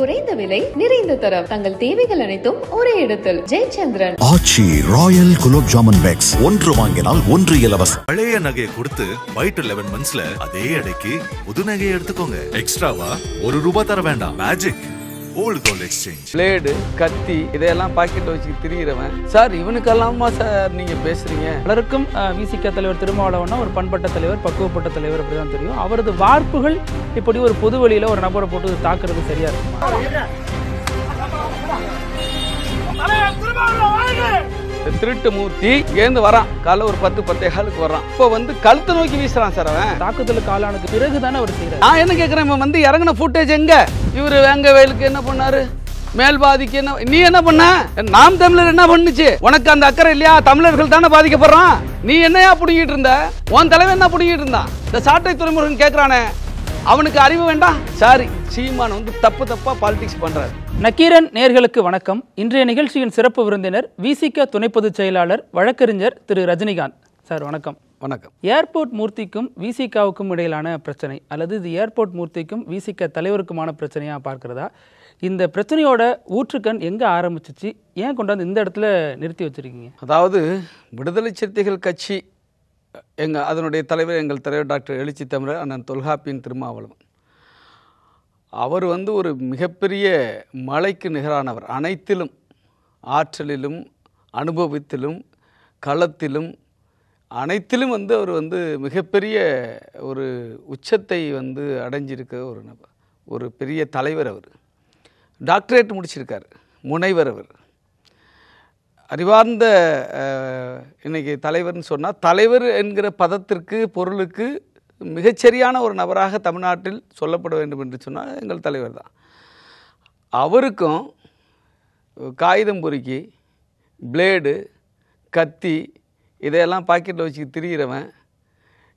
குறைந்த விலை நிறைந்த தரம் தங்கள் தேவைகள் அனைத்தும் ஒரே இடத்தில் ஜெயச்சந்திரன். ஆச்சி ராயல் குலோப் ஜாமுன் பேக்ஸ் ஒன்று வாங்கினால் ஒன்று இலவசம். பழைய நகையை கொடுத்து பை டு 11 monthsல அதே அடைக்கு புது நகையை எடுத்துக்கோங்க. எக்ஸ்ட்ராவா ₹1 தர வேண்டாம். Magic old gold exchange. Blade, கத்தி இதையெல்லாம் பாக்கெட் வச்சு திரிகிறவன் சார். இவனுக்கெல்லாமா சார் நீங்க பேசுறீங்க? பலருக்கும் விசிக தலைவர் திருமாவளவன்னா ஒரு பண்பட்ட தலைவர், பக்குவப்பட்ட தலைவர் அப்படிதான் தெரியும். அவரது வார்ப்புகள் இப்படி ஒரு பொது வழியில ஒரு நபரை போட்டு தாக்குறது சரியா இருக்குமா? திருட்டு மூர்த்தி ஏந்து வரான், காலைல ஒரு 10-10:15 வர்றான். இப்போ கழுத்தை நோக்கி வீசுறான் சார். அவன் தாக்குதலுக்கு ஆளானது பிறகுதானே அவர் செய்யறாரு. நான் என்ன கேட்கிறேன், இவன் இறங்கின ஃபுட்டேஜ் எங்க? இவரு வேங்க வயலுக்கு என்ன பண்ணாரு, மேல்பாதிக்கு என்ன, நீ என்ன பண்ண? நாம் தமிழர் என்ன பண்ணுச்சு? உனக்கு அந்த அக்கறை இல்லையா? தமிழர்கள் தானே பாதிக்கப்படுறான். நீ என்னையா புடுங்கிட்டு இருந்த? உன் தலைவன் என்ன புடுங்கிட்டு இருந்தான்? இந்த சாட்டை துறைமுருகன் கேட்கிறானே, அவனுக்கு அறிவு வேண்டாம்? சாரி, சீமான் தப்பா பாலிடிக்ஸ் பண்றாரு. நக்கீரன் நேர்களுக்கு வணக்கம். இன்றைய நிகழ்ச்சியின் சிறப்பு விருந்தினர் விசிக துணை பொதுச் செயலாளர் வழக்கறிஞர் திரு ரஜினிகாந்த் சார். வணக்கம். வணக்கம். ஏர்போர்ட் மூர்த்திக்கும் விசிகாவுக்கும் இடையிலான பிரச்சனை, அல்லது இது ஏர்போர்ட் மூர்த்திக்கும் விசிக தலைவருக்குமான பிரச்சனையா பார்க்கிறதா? இந்த பிரச்சனையோட ஊற்றுக்கண் எங்க ஆரம்பிச்சிச்சு? ஏன் கொண்டாந்து இந்த இடத்துல நிறுத்தி வச்சிருக்கீங்க? அதாவது விடுதலை சிறுத்தைகள் கட்சி அதனுடைய தலைவர், எங்கள் தலைவர் டாக்டர் எழுச்சி தமிழர் அண்ணன் தொல்காப்பியன் திருமாவளவன். அவர் ஒரு மிகப்பெரிய மலைக்கு நிகரானவர். அனைத்திலும், ஆற்றலிலும், அனுபவத்திலும், களத்திலும், அனைத்திலும் அவர் மிகப்பெரிய ஒரு உச்சத்தை அடைஞ்சிருக்க ஒரு நபர், ஒரு பெரிய தலைவர். அவர் டாக்டரேட் முடிச்சிருக்கார், முனைவர். அவர் அறிவார்ந்த இன்னைக்கு தலைவர்னு சொன்னால், தலைவர் என்கிற பதத்திற்கு, பொருளுக்கு மிகச்சரியான ஒரு நபராக தமிழ்நாட்டில் சொல்லப்பட வேண்டும் என்று சொன்னால் எங்கள் தலைவர் தான். அவருக்கும் காகிதம் பொறுக்கி, பிளேடு, கத்தி இதையெல்லாம் பாக்கெட்டில் வச்சு திரிகிறவன்,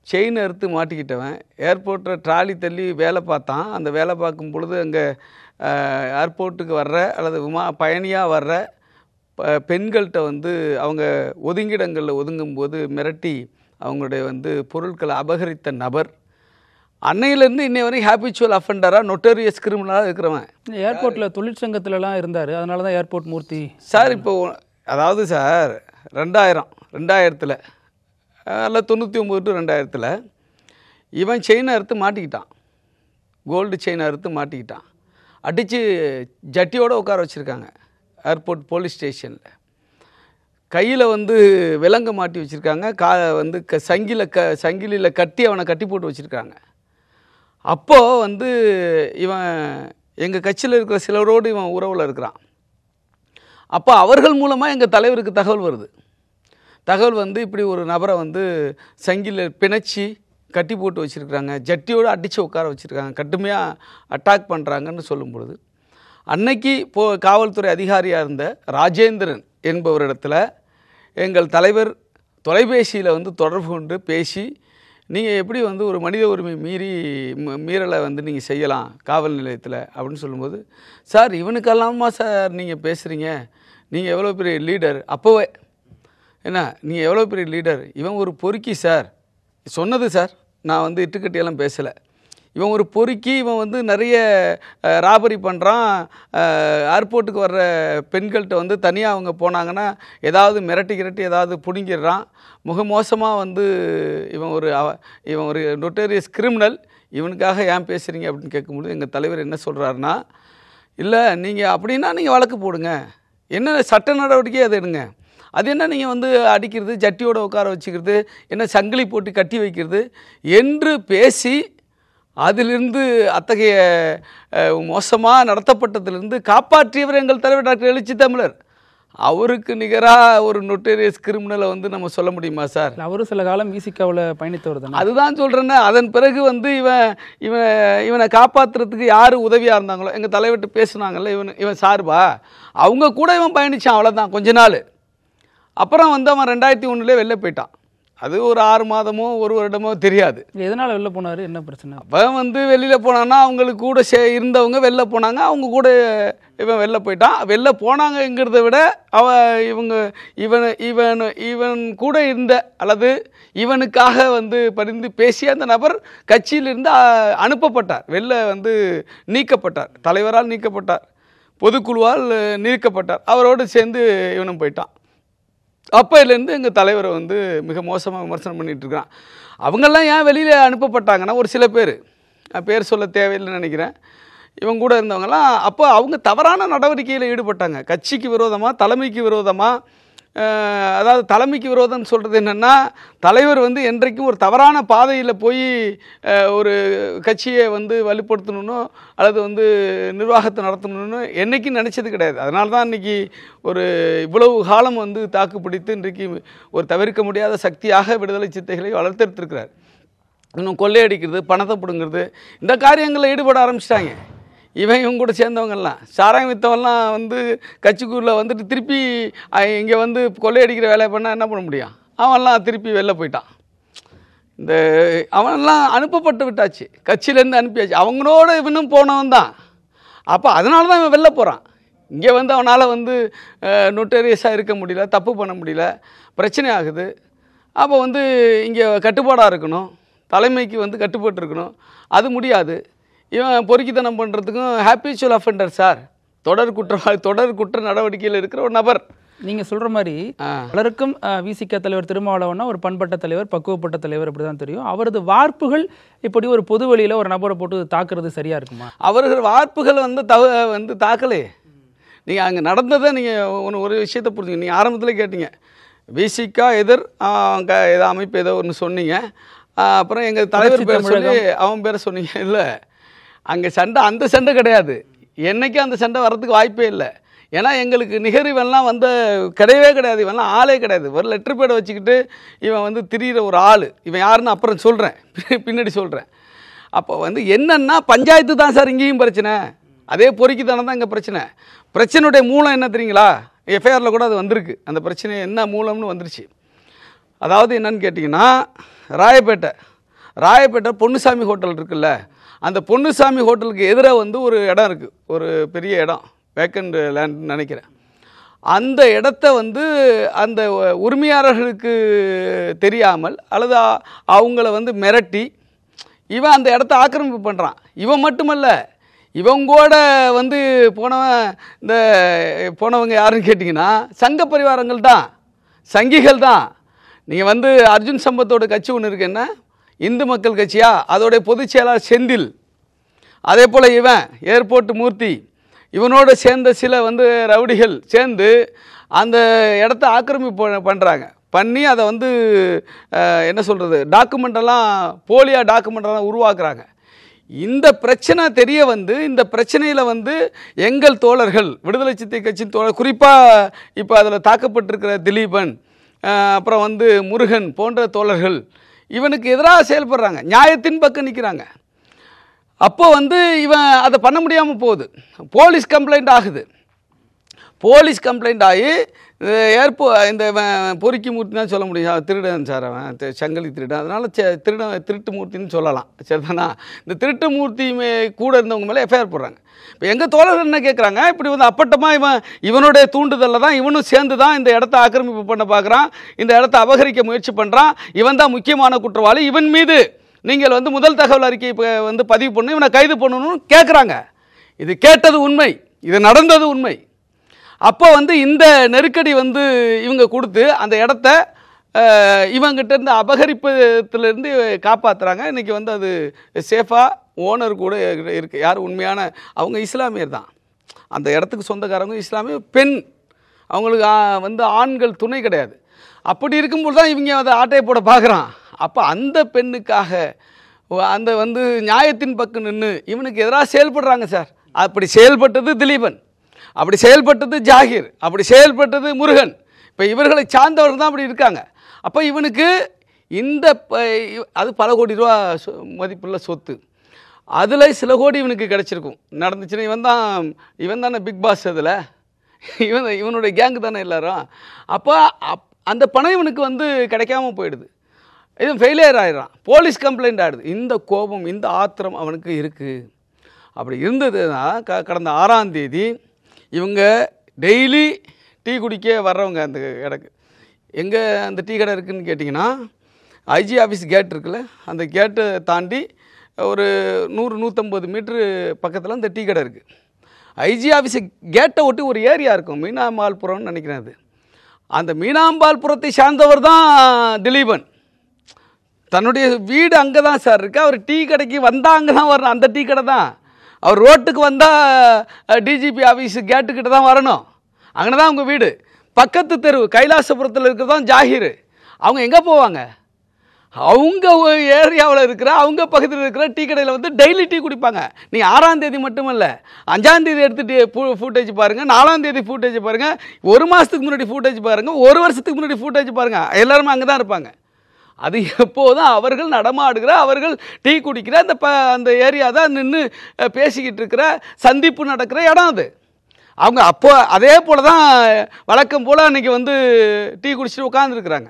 செயின் அறுத்து மாட்டிக்கிட்டவன், ஏர்போர்ட்டில் ட்ராலி தள்ளி வேலை பார்த்தான். அந்த வேலை பார்க்கும் பொழுது அங்கே ஏர்போர்ட்டுக்கு வர்ற அல்லது பயணியாக வர்ற பெண்கள்கிட்ட அவங்க ஒதுங்கிடங்களில் ஒதுங்கும்போது மிரட்டி அவங்களுடைய பொருட்களை அபகரித்த நபர். அன்னையிலேருந்து இன்னை வரைக்கும் ஹேபிச்சுவல் அஃபெண்டராக, நொட்டோரியஸ் கிரிமினலாக இருக்கிறவன். ஏர்போர்ட்டில் தொழிற்சங்கத்திலலாம் இருந்தார், அதனால தான் ஏர்போர்ட் மூர்த்தி சார். இப்போ அதாவது சார் 2000 அல்ல 99 to 2000 இவன் செயினை அறுத்து மாட்டிக்கிட்டான், கோல்டு செயினை அறுத்து மாட்டிக்கிட்டான். அடித்து ஜட்டியோடு உட்கார வச்சுருக்காங்க ஏர்போர்ட் போலீஸ் ஸ்டேஷனில். கையில் விலங்க மாட்டி வச்சுருக்காங்க, சங்கிலியில் கட்டி அவனை கட்டி போட்டு வச்சுருக்காங்க. அப்போது இவன் எங்கள் கட்சியில் இருக்கிற சிலரோடு இவன் உறவில் இருக்கிறான். அப்போ அவர்கள் மூலமாக எங்கள் தலைவருக்கு தகவல் வருது. தகவல் இப்படி ஒரு நபரை சங்கிலில் பிணைச்சி கட்டி போட்டு வச்சுருக்காங்க, ஜட்டியோடு அடித்து உட்கார வச்சுருக்காங்க, கடுமையாக அட்டாக் பண்ணுறாங்கன்னு சொல்லும் பொழுது, அன்னைக்கு காவல்துறை அதிகாரியாக இருந்த ராஜேந்திரன் என்பவரிடத்தில் எங்கள் தலைவர் தொலைபேசியில் தொடர்பு கொண்டு பேசி, நீங்கள் எப்படி ஒரு மனித உரிமை மீறலை நீங்கள் செய்யலாம் காவல் நிலையத்தில் அப்படின்னு சொல்லும்போது, சார் இவனுக்கெல்லாமா சார் நீங்கள் பேசுகிறீங்க? நீங்கள் எவ்வளோ பெரிய லீடர்? அப்போவே என்ன நீங்கள் எவ்வளோ பெரிய லீடர்? இவன் ஒரு பொறுக்கி சார் சொன்னது சார். நான் இட்டுக்கட்டியெல்லாம் பேசலை. இவன் ஒரு பொறுக்கி, இவன் நிறைய ராபரி பண்ணுறான். ஏர்போர்ட்டுக்கு வர்ற பெண்கள்கிட்ட தனியாக அவங்க போனாங்கன்னா ஏதாவது மிரட்டி ஏதாவது பிடுங்கிடுறான். மோசமாக இவன் ஒரு நொட்டோரியஸ் கிரிமினல். இவனுக்காக ஏன் பேசுகிறீங்க அப்படின்னு கேட்கும்போது எங்கள் தலைவர் என்ன சொல்கிறாருன்னா, இல்லை நீங்கள் அப்படின்னா நீங்கள் வழக்கு போடுங்க, என்ன சட்ட நடவடிக்கை அதை எடுங்க. அது என்ன நீங்கள் அடிக்கிறது, ஜட்டியோட உட்கார வச்சுக்கிறது, என்ன சங்கிலி போட்டு கட்டி வைக்கிறது என்று பேசி, அதிலிருந்து அத்தகைய மோசமாக நடத்தப்பட்டதிலிருந்து காப்பாற்றியவர் எங்கள் தலைவர் டாக்டர் எழுச்சி தமிழர். அவருக்கு நிகராக ஒரு நொட்டோரியஸ் கிரிமினலை நம்ம சொல்ல முடியுமா சார்? அவரும் சில காலம் விசிகாவில் பயணித்தவர் தான். அதுதான் சொல்கிறேன்னா, அதன் பிறகு இவனை காப்பாற்றுறதுக்கு யார் உதவியாக இருந்தாங்களோ, எங்கள் தலைவர்கிட்ட பேசுனாங்கல்ல, இவன் சார்பா அவங்க கூட இவன் பயணித்தான். அவ்வளோதான், கொஞ்ச நாள். அப்புறம் அவன் 2001 வெளில போயிட்டான். அது ஒரு 6 மாதமோ 1 வருடமோ தெரியாது. எதனால் வெளில போனார், என்ன பிரச்சனை? அப்போ வந்து வெளியில் போனான்னா அவங்களுக்கு கூட இருந்தவங்க வெளில போனாங்க, அவங்க கூட இவன் வெளில போயிட்டான். வெளில போனாங்கங்கிறத விட இவன் கூட இருந்த அல்லது இவனுக்காக வந்து பரிந்து பேசிய அந்த நபர் கட்சியிலிருந்து அனுப்பப்பட்டார், வெளில வந்து நீக்கப்பட்டார், தலைவரால் நீக்கப்பட்டார், பொதுக்குழுவால் நீக்கப்பட்டார். அவரோடு சேர்ந்து இவனும் போயிட்டான். அப்போலேருந்து எங்கள் தலைவரை வந்து மிக மோசமாக விமர்சனம் பண்ணிகிட்ருக்கிறான். அவங்கெல்லாம் ஏன் வெளியில் அனுப்பப்பட்டாங்கன்னா, ஒரு சில பேர் சொல்ல தேவையில்லைன்னு நினைக்கிறேன், இவங்க கூட இருந்தவங்கலாம் அப்போ அவங்க தவறான நடவடிக்கையில் ஈடுபட்டாங்க. கட்சிக்கு விரோதமாக, தலைமைக்கு விரோதமாக. அதாவது தலைமைக்கு விரோதம்னு சொல்கிறது என்னென்னா, தலைவர் வந்து என்றைக்கும் ஒரு தவறான பாதையில் போய் ஒரு கட்சியை வந்து வலுப்படுத்தணுன்னோ அல்லது வந்து நிர்வாகத்தை நடத்தணும்னு என்றைக்கும் நினச்சது கிடையாது. அதனால தான் இன்றைக்கி ஒரு இவ்வளவு காலம் வந்து தாக்கு பிடித்து இன்றைக்கு ஒரு தவிர்க்க முடியாத சக்தியாக விடுதலை சிறுத்தைகளை வளர்த்தெடுத்திருக்கிறார். இன்னும் கொள்ளையடிக்கிறது, பணத்தை பிடுங்கிறது, இந்த காரியங்களில் ஈடுபட ஆரம்பிச்சிட்டாங்க. இவங்க கூட சேர்ந்தவங்கெல்லாம் சாராயம் வித்தவெல்லாம் வந்து கட்சிக்குள்ளே வந்துட்டு திருப்பி இங்கே வந்து கொள்ளையடிக்கிற வேலையை பண்ணால் என்ன பண்ண முடியும்? அவன்லாம் திருப்பி வெளில போயிட்டான். அவனெல்லாம் அனுப்பப்பட்டு விட்டாச்சு, கட்சியிலேருந்து அனுப்பியாச்சு. அவங்களோட இவனும் போனவன் தான். அப்போ அதனால தான் இவன் வெளில போகிறான். இங்கே வந்து அவனால் வந்து நொட்டேரியஸாக இருக்க முடியல, தப்பு பண்ண முடியல, பிரச்சனை ஆகுது. அப்போ வந்து இங்கே கட்டுப்பாடாக இருக்கணும், தலைமைக்கு வந்து கட்டுப்பட்டு இருக்கணும், அது முடியாது. இவன் பொறுக்கித்தனம் பண்ணுறதுக்கும் ஹேபிச்சுவல் அஃபெண்டர் சார், தொடர் குற்ற நடவடிக்கையில் இருக்கிற ஒரு நபர். நீங்கள் சொல்கிற மாதிரி பலருக்கும் விசிக தலைவர் திருமாவளவன்னா ஒரு பண்பட்ட தலைவர், பக்குவப்பட்ட தலைவர், அப்படி தான் தெரியும். அவரது வார்ப்புகள் இப்படி ஒரு பொது வழியில் ஒரு நபரை போட்டு தாக்குறது சரியாக இருக்குமா? அவர்கள் வார்ப்புகள் வந்து தாக்கலே. நீங்கள் அங்கே நடந்ததை நீங்கள் ஒரு விஷயத்தை புரிஞ்சுங்க. நீங்கள் ஆரம்பத்தில் கேட்டீங்க விசிக எதிர் ஏதோ அமைப்பு ஏதோ ஒன்று சொன்னீங்க, அப்புறம் எங்கள் தலைவர் பேர் சொல்லி அவன் பேரை சொன்னீங்க. இல்லை, அங்கே சண்டை அந்த சண்டை கிடையாது. என்றைக்கும் அந்த சண்டை வர்றதுக்கு வாய்ப்பே இல்லை. ஏன்னா எங்களுக்கு நிகர் இவன்லாம் வந்து கிடையவே கிடையாது. இவன்லாம் ஆளே கிடையாது. ஒரு லெட்டர் பேடை வச்சுக்கிட்டு இவன் வந்து திரிகிற ஒரு ஆள். இவன் யாருன்னு அப்புறம் சொல்கிறேன், பின்னாடி சொல்கிறேன். அப்போ வந்து என்னென்னா பஞ்சாயத்து தான் சார் இங்கேயும் பிரச்சனை, அதே பொறுக்கித்தனம் தான் இங்கே பிரச்சனையுடைய மூலம் என்ன தெரியுங்களா? எஃப்ஐஆரில் கூட அது வந்திருக்கு. அந்த பிரச்சனை என்ன மூலம்னு வந்துருச்சு. அதாவது என்னன்னு கேட்டிங்கன்னா, ராயப்பேட்டை பொன்னுசாமி ஹோட்டல் இருக்குல்ல, அந்த பொன்னுசாமி ஹோட்டலுக்கு எதிராக வந்து ஒரு இடம் இருக்குது, ஒரு பெரிய இடம், வேக்கண்ட் லேண்ட்னு நினைக்கிறேன். அந்த இடத்த வந்து அந்த உரிமையாளர்களுக்கு தெரியாமல் அல்லது அவங்கள வந்து மிரட்டி இவன் அந்த இடத்த ஆக்கிரமிப்பு பண்ணுறான். இவன் மட்டுமல்ல, இவங்கூட வந்து போனவங்க யாருன்னு கேட்டிங்கன்னா சங்க பரிவாரங்கள் தான், சங்கிகள் தான். நீங்கள் வந்து அர்ஜுன் சம்பத்தோட கட்சி ஒன்று இருக்கு, என்ன இந்து மக்கள் கட்சியா, அதோடைய பொதுச் செயலாளர் செந்தில், அதே போல் இவன் ஏர்போர்ட் மூர்த்தி, இவனோடு சேர்ந்த சில வந்து ரவுடிகள் சேர்ந்து அந்த இடத்த ஆக்கிரமிப்பு பண்ணுறாங்க. பண்ணி அதை வந்து என்ன சொல்கிறது, டாக்குமெண்டெல்லாம் போலியாக டாக்குமெண்டெல்லாம் உருவாக்குறாங்க. இந்த பிரச்சனை தெரிய வந்து இந்த பிரச்சனையில் வந்து எங்கள் தோழர்கள், விடுதலை சிறுத்தை கட்சியின் தோழர், குறிப்பாக இப்போ அதில் தாக்கப்பட்டிருக்கிற திலீபன், அப்புறம் வந்து முருகன் போன்ற தோழர்கள் இவனுக்கு எதிராக செயல்படுறாங்க, நியாயத்தின் பக்கம் நிற்கிறாங்க. அப்போ வந்து இவன் அதை பண்ண முடியாமல் போகுது, போலீஸ் கம்ப்ளைண்ட் ஆகுது. போலீஸ் கம்ப்ளைண்ட் ஆகி இந்த பொறுக்கி மூர்த்தி தான் சொல்ல முடியும், திருடன் சார், அவன் சங்கிலி திருடன், அதனால் திருட்டு மூர்த்தின்னு சொல்லலாம், சரிதானா? இந்த திருட்டு மூர்த்தி கூட இருந்தவங்க மேலே எஃப்ஐஆர் போடுறாங்க. இப்போ எங்கள் தோழர்கள் என்ன கேட்குறாங்க, இப்படி வந்து அப்பட்டமாக இவனுடைய தூண்டுதலில் தான் இவனும் சேர்ந்து தான் இந்த இடத்த ஆக்கிரமிப்பு பண்ண பார்க்குறான், இந்த இடத்த அபகரிக்க முயற்சி பண்ணுறான், இவன் தான் முக்கியமான குற்றவாளி, இவன் மீது நீங்கள் வந்து முதல் தகவல் அறிக்கை இப்போ வந்து பதிவு பண்ணணும், இவனை கைது பண்ணணும்னு கேட்குறாங்க. இது கேட்டது உண்மை, இது நடந்தது உண்மை. அப்போ வந்து இந்த நெருக்கடி வந்து இவங்க கொடுத்து அந்த இடத்த இவங்கிட்ட இருந்து அபகரிப்பத்திலேருந்து காப்பாற்றுறாங்க. இன்றைக்கி வந்து அது சேஃபாக ஓனர் கூட இருக்குது. யார் உண்மையான அவங்க இஸ்லாமியர் தான், அந்த இடத்துக்கு சொந்தக்காரங்க இஸ்லாமிய பெண், அவங்களுக்கு வந்து ஆண்கள் துணை கிடையாது. அப்படி இருக்கும்போது தான் இவங்க அதை ஆட்டையை போட பார்க்குறான். அப்போ அந்த பெண்ணுக்காக அந்த வந்து நியாயத்தின் பக்கம் நின்று இவனுக்கு எதிராக செயல்படுறாங்க சார். அப்படி செயல்பட்டது திலீபன், அப்படி செயல்பட்டது ஜாகிர், அப்படி செயல்பட்டது முருகன். இப்போ இவர்களை சார்ந்தவர்கள் தான் அப்படி இருக்காங்க. அப்போ இவனுக்கு இந்த அது பல கோடி ரூபா மதிப்புள்ள சொத்து, அதில் சில கோடி இவனுக்கு கிடச்சிருக்கும். நடந்துச்சுன்னா இவன் தானே பிக் பாஸ், அதில் இவனுடைய கேங்கு தானே எல்லாரும். அப்போ அந்த பணம் இவனுக்கு வந்து கிடைக்காம போயிடுது. இதுவும் ஃபெயிலியர் ஆகிடுறான். போலீஸ் கம்ப்ளைண்ட் ஆகிடுது. இந்த கோபம், இந்த ஆத்திரம் அவனுக்கு இருக்குது. அப்படி இருந்ததுன்னா கடந்த 6ஆம் தேதி இவங்க டெய்லி டீ குடிக்க வர்றவங்க அந்த கடைக்கு. எங்கே அந்த டீ கடை இருக்குதுன்னு கேட்டிங்கன்னா, ஐஜி ஆஃபீஸ் கேட் இருக்குல்ல, அந்த கேட்டை தாண்டி ஒரு 100-150 மீட்ரு பக்கத்தில் அந்த டீ கடை இருக்குது. ஐஜி ஆஃபீஸு கேட்டை ஒட்டி ஒரு ஏரியா இருக்கும், மீனாம்பாள்புரம்னு நினைக்கிறேன். அது அந்த மீனாம்பாள்புரத்தை சார்ந்தவர் தான் திலீபன். தன்னுடைய வீடு அங்கே தான் சார் இருக்குது. அவர் டீ கடைக்கு வந்தால் அங்கே தான் வரணும். அந்த டீ கடை தான். அவர் ரோட்டுக்கு வந்தால் டிஜிபி ஆஃபீஸு கேட்டுக்கிட்ட தான் வரணும். அங்கே தான் அவங்க வீடு. பக்கத்து தெரு கைலாசபுரத்தில் இருக்கிறது தான் ஜாகிர். அவங்க எங்கே போவாங்க? அவங்க ஏரியாவில் இருக்கிற, அவங்க பக்கத்தில் இருக்கிற டீ கடையில் வந்து டெய்லி டீ குடிப்பாங்க. நீங்கள் 6ஆம் தேதி மட்டும் இல்லை, 5ஆம் தேதி எடுத்துகிட்டு ஃபூட்டேஜ் பாருங்கள், 4ஆம் தேதி ஃபூட்டேஜ் பாருங்கள், 1 மாதத்துக்கு முன்னாடி ஃபூட்டேஜ் பாருங்கள், 1 வருஷத்துக்கு முன்னாடி ஃபூட்டேஜ் பாருங்கள். எல்லாருமே அங்கே தான் இருப்பாங்க. அது எப்போதும் அவர்கள் நடமாடுகிற, அவர்கள் டீ குடிக்கிற அந்த ஏரியா தான் நின்று பேசிக்கிட்டு இருக்கிற, சந்திப்பு நடக்கிற இடம் அது. அவங்க அப்போ அதே போல் தான் வழக்கம் போல் அன்றைக்கி வந்து டீ குடிச்சிட்டு உட்காந்துருக்குறாங்க.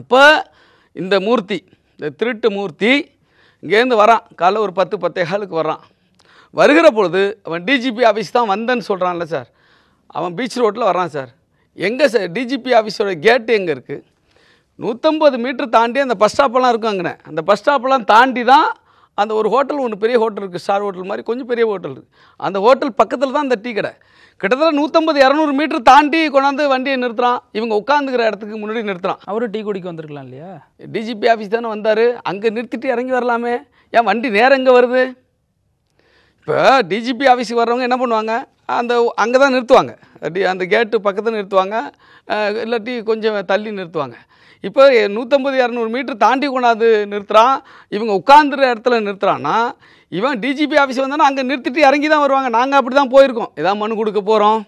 அப்போ இந்த மூர்த்தி, இந்த திருட்டு மூர்த்தி இங்கேருந்து வரான். காலைல ஒரு 10-10:15 வரான். வருகிற பொழுது அவன் டிஜிபி ஆஃபீஸ் தான் வந்தேன்னு சொல்கிறான்ல சார், அவன் பீச் ரோட்டில் வரான் சார். எங்கே சார் டிஜிபி ஆஃபீஸோட கேட்டு எங்கே இருக்குது? 150 மீட்டர் தாண்டி அந்த பஸ் ஸ்டாப்பெல்லாம் இருக்கும். அங்கே அந்த பஸ் ஸ்டாப்பெல்லாம் தாண்டி தான் அந்த ஒரு ஹோட்டல், ஒன்று பெரிய ஹோட்டல் இருக்குது, ஸ்டார் ஹோட்டல் மாதிரி கொஞ்சம் பெரிய ஹோட்டல் இருக்குது. அந்த ஹோட்டல் பக்கத்தில் தான் அந்த டீ கடை. கிட்டத்தட்ட 150-200 மீட்டர் தாண்டி கொண்டாந்து வண்டியை நிறுத்துறான். இவங்க உட்காந்துக்கிற இடத்துக்கு முன்னாடி நிறுத்துறான். அவரும் டீ குடிக்க வந்திருக்கலாம் இல்லையா? டிஜிபி ஆஃபீஸ் தானே வந்தார், அங்கே நிறுத்திட்டு இறங்கி வரலாமே. ஏன் வண்டி நேரம் எங்கே வருது? இப்போ டிஜிபி ஆஃபீஸுக்கு வர்றவங்க என்ன பண்ணுவாங்க, அங்கே தான் நிறுத்துவாங்க. அந்த கேட்டு பக்கத்தில் நிறுத்துவாங்க, இல்லாட்டி கொஞ்சம் தள்ளி நிறுத்துவாங்க. இப்போ 150-200 மீட்டர் தாண்டி கொண்டாந்து நிறுத்துகிறான். இவங்க உட்காந்துற இடத்துல நிறுத்துறான்னா, இவன் டிஜிபி ஆஃபீஸ் வந்தானா அங்கே நிறுத்திட்டு இறங்கி தான் வருவாங்க. நாங்கள் அப்படி தான் போயிருக்கோம். ஏதாவது மனு கொடுக்க போகிறோம்,